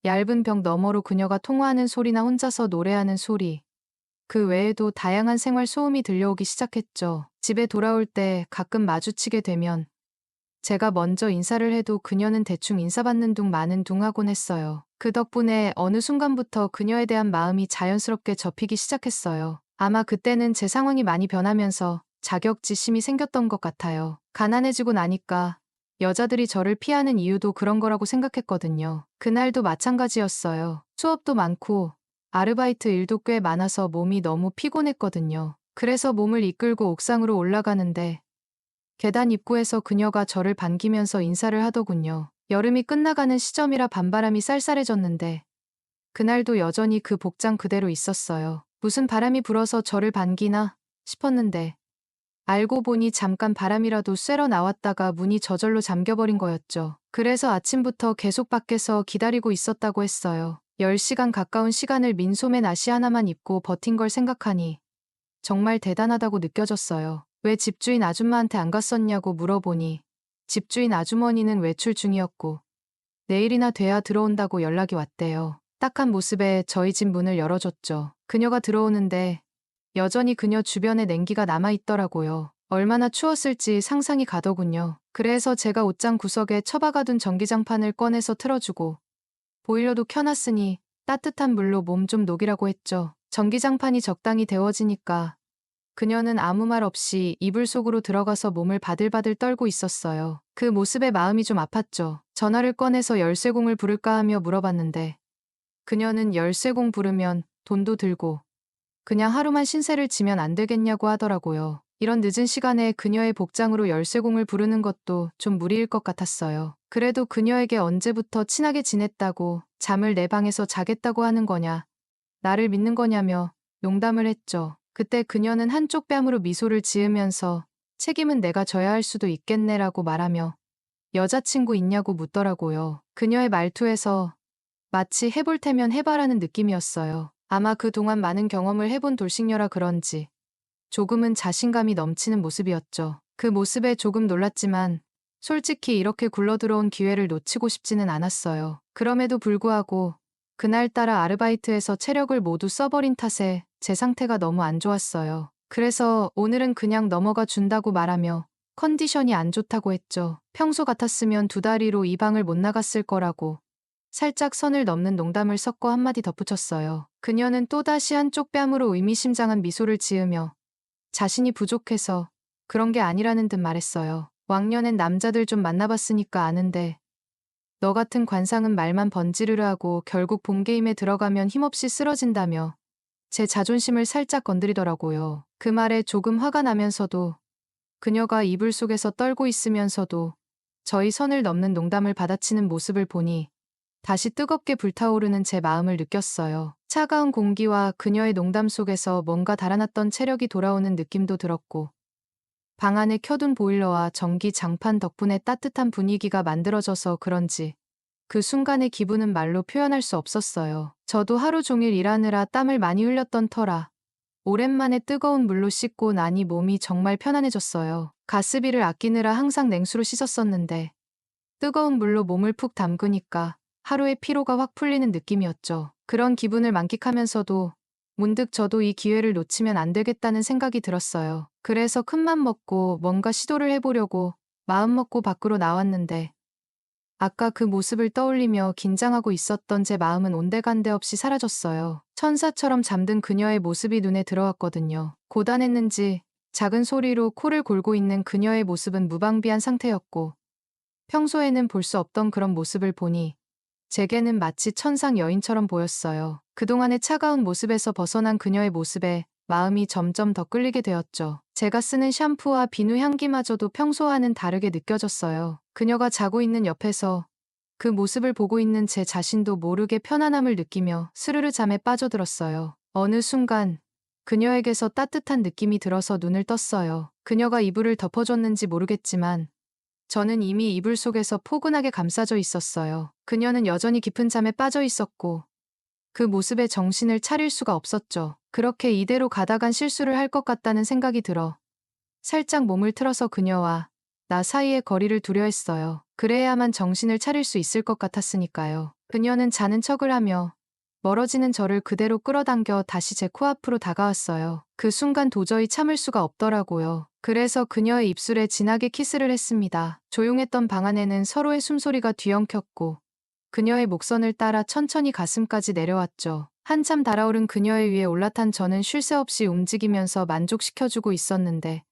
A: 얇은 벽 너머로 그녀가 통화하는 소리나 혼자서 노래하는 소리, 그 외에도 다양한 생활 소음이 들려오기 시작했죠. 집에 돌아올 때 가끔 마주치게 되면 제가 먼저 인사를 해도 그녀는 대충 인사받는 둥 마는 둥 하곤 했어요. 그 덕분에 어느 순간부터 그녀에 대한 마음이 자연스럽게 접히기 시작했어요. 아마 그때는 제 상황이 많이 변하면서 자격지심이 생겼던 것 같아요. 가난해지고 나니까 여자들이 저를 피하는 이유도 그런 거라고 생각했거든요. 그날도 마찬가지였어요. 수업도 많고 아르바이트 일도 꽤 많아서 몸이 너무 피곤했거든요. 그래서 몸을 이끌고 옥상으로 올라가는데 계단 입구에서 그녀가 저를 반기면서 인사를 하더군요. 여름이 끝나가는 시점이라 밤바람이 쌀쌀해졌는데 그날도 여전히 그 복장 그대로 있었어요. 무슨 바람이 불어서 저를 반기나 싶었는데 알고 보니 잠깐 바람이라도 쐬러 나왔다가 문이 저절로 잠겨버린 거였죠. 그래서 아침부터 계속 밖에서 기다리고 있었다고 했어요. 10시간 가까운 시간을 민소매 나시 하나만 입고 버틴 걸 생각하니 정말 대단하다고 느껴졌어요. 왜 집주인 아줌마한테 안 갔었냐고 물어보니 집주인 아주머니는 외출 중이었고 내일이나 돼야 들어온다고 연락이 왔대요. 딱한 모습에 저희 집 문을 열어줬죠. 그녀가 들어오는데 여전히 그녀 주변에 냉기가 남아있더라고요. 얼마나 추웠을지 상상이 가더군요. 그래서 제가 옷장 구석에 처박아둔 전기장판을 꺼내서 틀어주고 보일러도 켜놨으니 따뜻한 물로 몸 좀 녹이라고 했죠. 전기장판이 적당히 데워지니까 그녀는 아무 말 없이 이불 속으로 들어가서 몸을 바들바들 떨고 있었어요. 그 모습에 마음이 좀 아팠죠. 전화를 꺼내서 열쇠공을 부를까 하며 물어봤는데 그녀는 열쇠공 부르면 돈도 들고 그냥 하루만 신세를 지면 안 되겠냐고 하더라고요. 이런 늦은 시간에 그녀의 복장으로 열쇠공을 부르는 것도 좀 무리일 것 같았어요. 그래도 그녀에게 언제부터 친하게 지냈다고 잠을 내 방에서 자겠다고 하는 거냐, 나를 믿는 거냐며 농담을 했죠. 그때 그녀는 한쪽 뺨으로 미소를 지으면서 책임은 내가 져야 할 수도 있겠네라고 말하며 여자친구 있냐고 묻더라고요. 그녀의 말투에서 마치 해볼 테면 해봐라는 느낌이었어요. 아마 그동안 많은 경험을 해본 돌싱녀라 그런지 조금은 자신감이 넘치는 모습이었죠. 그 모습에 조금 놀랐지만 솔직히 이렇게 굴러들어온 기회를 놓치고 싶지는 않았어요. 그럼에도 불구하고 그날따라 아르바이트에서 체력을 모두 써버린 탓에 제 상태가 너무 안 좋았어요. 그래서 오늘은 그냥 넘어가 준다고 말하며 컨디션이 안 좋다고 했죠. 평소 같았으면 2다리로 이 방을 못 나갔을 거라고 살짝 선을 넘는 농담을 섞어 한마디 덧붙였어요. 그녀는 또다시 한쪽 뺨으로 의미심장한 미소를 지으며 자신이 부족해서 그런 게 아니라는 듯 말했어요. 왕년엔 남자들 좀 만나봤으니까 아는데 너 같은 관상은 말만 번지르르 하고 결국 본게임에 들어가면 힘없이 쓰러진다며 제 자존심을 살짝 건드리더라고요. 그 말에 조금 화가 나면서도 그녀가 이불 속에서 떨고 있으면서도 저희 선을 넘는 농담을 받아치는 모습을 보니 다시 뜨겁게 불타오르는 제 마음을 느꼈어요. 차가운 공기와 그녀의 농담 속에서 뭔가 달아났던 체력이 돌아오는 느낌도 들었고 방 안에 켜둔 보일러와 전기 장판 덕분에 따뜻한 분위기가 만들어져서 그런지 그 순간의 기분은 말로 표현할 수 없었어요. 저도 하루 종일 일하느라 땀을 많이 흘렸던 터라 오랜만에 뜨거운 물로 씻고 나니 몸이 정말 편안해졌어요. 가스비를 아끼느라 항상 냉수로 씻었었는데 뜨거운 물로 몸을 푹 담그니까 하루의 피로가 확 풀리는 느낌이었죠. 그런 기분을 만끽하면서도 문득 저도 이 기회를 놓치면 안 되겠다는 생각이 들었어요. 그래서 큰맘 먹고 뭔가 시도를 해보려고 마음 먹고 밖으로 나왔는데 아까 그 모습을 떠올리며 긴장하고 있었던 제 마음은 온데간데 없이 사라졌어요. 천사처럼 잠든 그녀의 모습이 눈에 들어왔거든요. 고단했는지 작은 소리로 코를 골고 있는 그녀의 모습은 무방비한 상태였고 평소에는 볼 수 없던 그런 모습을 보니 제게는 마치 천상 여인처럼 보였어요. 그동안의 차가운 모습에서 벗어난 그녀의 모습에 마음이 점점 더 끌리게 되었죠. 제가 쓰는 샴푸와 비누 향기마저도 평소와는 다르게 느껴졌어요. 그녀가 자고 있는 옆에서 그 모습을 보고 있는 제 자신도 모르게 편안함을 느끼며 스르르 잠에 빠져들었어요. 어느 순간 그녀에게서 따뜻한 느낌이 들어서 눈을 떴어요. 그녀가 이불을 덮어줬는지 모르겠지만 저는 이미 이불 속에서 포근하게 감싸져 있었어요. 그녀는 여전히 깊은 잠에 빠져 있었고 그 모습에 정신을 차릴 수가 없었죠. 그렇게 이대로 가다간 실수를 할 것 같다는 생각이 들어 살짝 몸을 틀어서 그녀와 나 사이의 거리를 두려 했어요. 그래야만 정신을 차릴 수 있을 것 같았으니까요. 그녀는 자는 척을 하며 멀어지는 저를 그대로 끌어당겨 다시 제 코앞으로 다가왔어요. 그 순간 도저히 참을 수가 없더라고요. 그래서 그녀의 입술에 진하게 키스를 했습니다. 조용했던 방 안에는 서로의 숨소리가 뒤엉켰고 그녀의 목선을 따라 천천히 가슴까지 내려왔죠. 한참 달아오른 그녀의 위에 올라탄 저는 쉴 새 없이 움직이면서 만족시켜주고 있었는데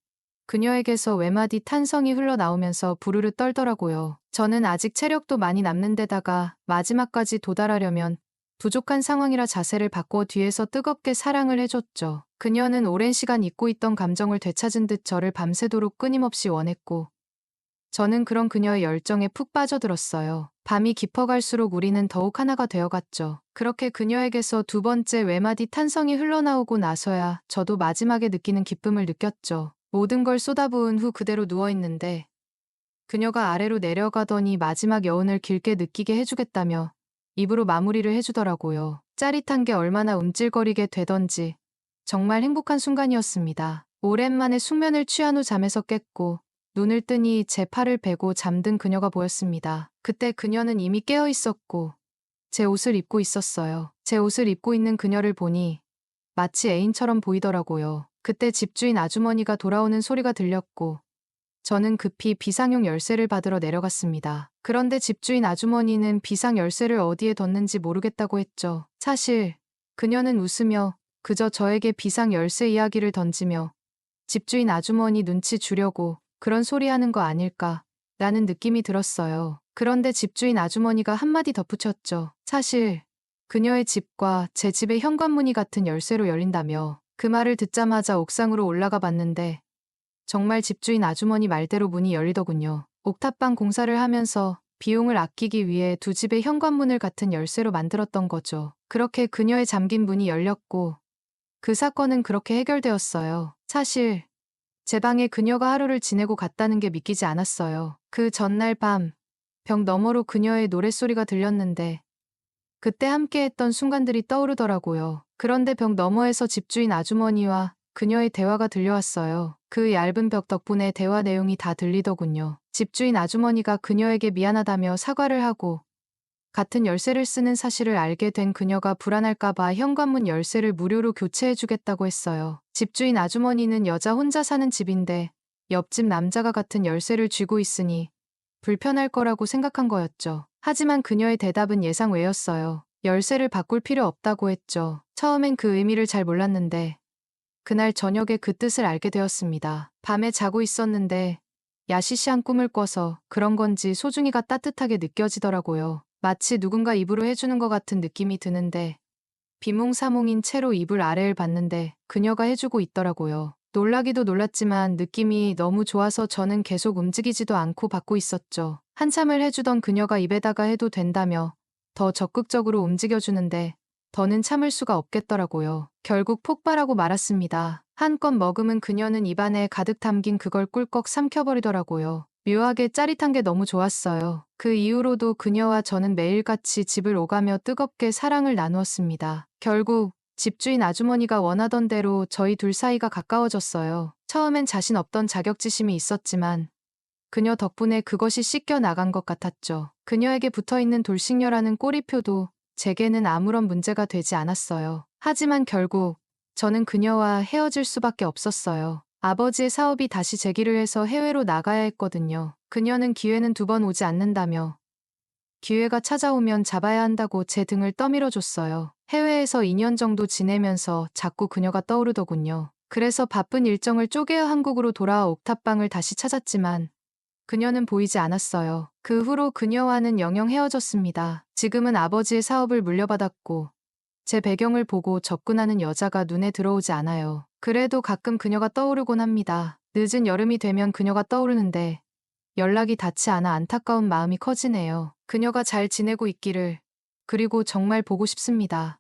A: 그녀에게서 외마디 탄성이 흘러나오면서 부르르 떨더라고요. 저는 아직 체력도 많이 남는 데다가 마지막까지 도달하려면 부족한 상황이라 자세를 바꿔 뒤에서 뜨겁게 사랑을 해줬죠. 그녀는 오랜 시간 잊고 있던 감정을 되찾은 듯 저를 밤새도록 끊임없이 원했고 저는 그런 그녀의 열정에 푹 빠져들었어요. 밤이 깊어갈수록 우리는 더욱 하나가 되어갔죠. 그렇게 그녀에게서 2번째 외마디 탄성이 흘러나오고 나서야 저도 마지막에 느끼는 기쁨을 느꼈죠. 모든 걸 쏟아부은 후 그대로 누워있는데 그녀가 아래로 내려가더니 마지막 여운을 길게 느끼게 해주겠다며 입으로 마무리를 해주더라고요. 짜릿한 게 얼마나 움찔거리게 되던지 정말 행복한 순간이었습니다. 오랜만에 숙면을 취한 후 잠에서 깼고 눈을 뜨니 제 팔을 베고 잠든 그녀가 보였습니다. 그때 그녀는 이미 깨어 있었고 제 옷을 입고 있었어요. 제 옷을 입고 있는 그녀를 보니 마치 애인처럼 보이더라고요. 그때 집주인 아주머니가 돌아오는 소리가 들렸고 저는 급히 비상용 열쇠를 받으러 내려갔습니다. 그런데 집주인 아주머니는 비상 열쇠를 어디에 뒀는지 모르겠다고 했죠. 사실 그녀는 웃으며 그저 저에게 비상 열쇠 이야기를 던지며 집주인 아주머니 눈치 주려고 그런 소리 하는 거 아닐까 라는 느낌이 들었어요. 그런데 집주인 아주머니가 한마디 덧붙였죠. 사실 그녀의 집과 제 집의 현관문이 같은 열쇠로 열린다며. 그 말을 듣자마자 옥상으로 올라가 봤는데 정말 집주인 아주머니 말대로 문이 열리더군요. 옥탑방 공사를 하면서 비용을 아끼기 위해 두 집의 현관문을 같은 열쇠로 만들었던 거죠. 그렇게 그녀의 잠긴 문이 열렸고 그 사건은 그렇게 해결되었어요. 사실 제 방에 그녀가 하루를 지내고 갔다는 게 믿기지 않았어요. 그 전날 밤 벽 너머로 그녀의 노랫소리가 들렸는데 그때 함께했던 순간들이 떠오르더라고요. 그런데 벽 너머에서 집주인 아주머니와 그녀의 대화가 들려왔어요. 그 얇은 벽 덕분에 대화 내용이 다 들리더군요. 집주인 아주머니가 그녀에게 미안하다며 사과를 하고 같은 열쇠를 쓰는 사실을 알게 된 그녀가 불안할까봐 현관문 열쇠를 무료로 교체해주겠다고 했어요. 집주인 아주머니는 여자 혼자 사는 집인데 옆집 남자가 같은 열쇠를 쥐고 있으니 불편할 거라고 생각한 거였죠. 하지만 그녀의 대답은 예상 외였어요. 열쇠를 바꿀 필요 없다고 했죠. 처음엔 그 의미를 잘 몰랐는데 그날 저녁에 그 뜻을 알게 되었습니다. 밤에 자고 있었는데 야시시한 꿈을 꿔서 그런 건지 소중이가 따뜻하게 느껴지더라고요. 마치 누군가 입으로 해주는 것 같은 느낌이 드는데 비몽사몽인 채로 이불 아래를 봤는데 그녀가 해주고 있더라고요. 놀라기도 놀랐지만 느낌이 너무 좋아서 저는 계속 움직이지도 않고 받고 있었죠. 한참을 해주던 그녀가 입에다가 해도 된다며 더 적극적으로 움직여주는데 더는 참을 수가 없겠더라고요. 결국 폭발하고 말았습니다. 한껏 머금은 그녀는 입안에 가득 담긴 그걸 꿀꺽 삼켜버리더라고요. 묘하게 짜릿한 게 너무 좋았어요. 그 이후로도 그녀와 저는 매일같이 집을 오가며 뜨겁게 사랑을 나누었습니다. 결국 집주인 아주머니가 원하던 대로 저희 둘 사이가 가까워졌어요. 처음엔 자신 없던 자격지심이 있었지만 그녀 덕분에 그것이 씻겨 나간 것 같았죠. 그녀에게 붙어있는 돌싱녀라는 꼬리표도 제게는 아무런 문제가 되지 않았어요. 하지만 결국 저는 그녀와 헤어질 수밖에 없었어요. 아버지의 사업이 다시 재기를 해서 해외로 나가야 했거든요. 그녀는 기회는 두 번 오지 않는다며 기회가 찾아오면 잡아야 한다고 제 등을 떠밀어줬어요. 해외에서 2년 정도 지내면서 자꾸 그녀가 떠오르더군요. 그래서 바쁜 일정을 쪼개어 한국으로 돌아와 옥탑방을 다시 찾았지만 그녀는 보이지 않았어요. 그 후로 그녀와는 영영 헤어졌습니다. 지금은 아버지의 사업을 물려받았고 제 배경을 보고 접근하는 여자가 눈에 들어오지 않아요. 그래도 가끔 그녀가 떠오르곤 합니다. 늦은 여름이 되면 그녀가 떠오르는데 연락이 닿지 않아 안타까운 마음이 커지네요. 그녀가 잘 지내고 있기를. 그리고 정말 보고 싶습니다.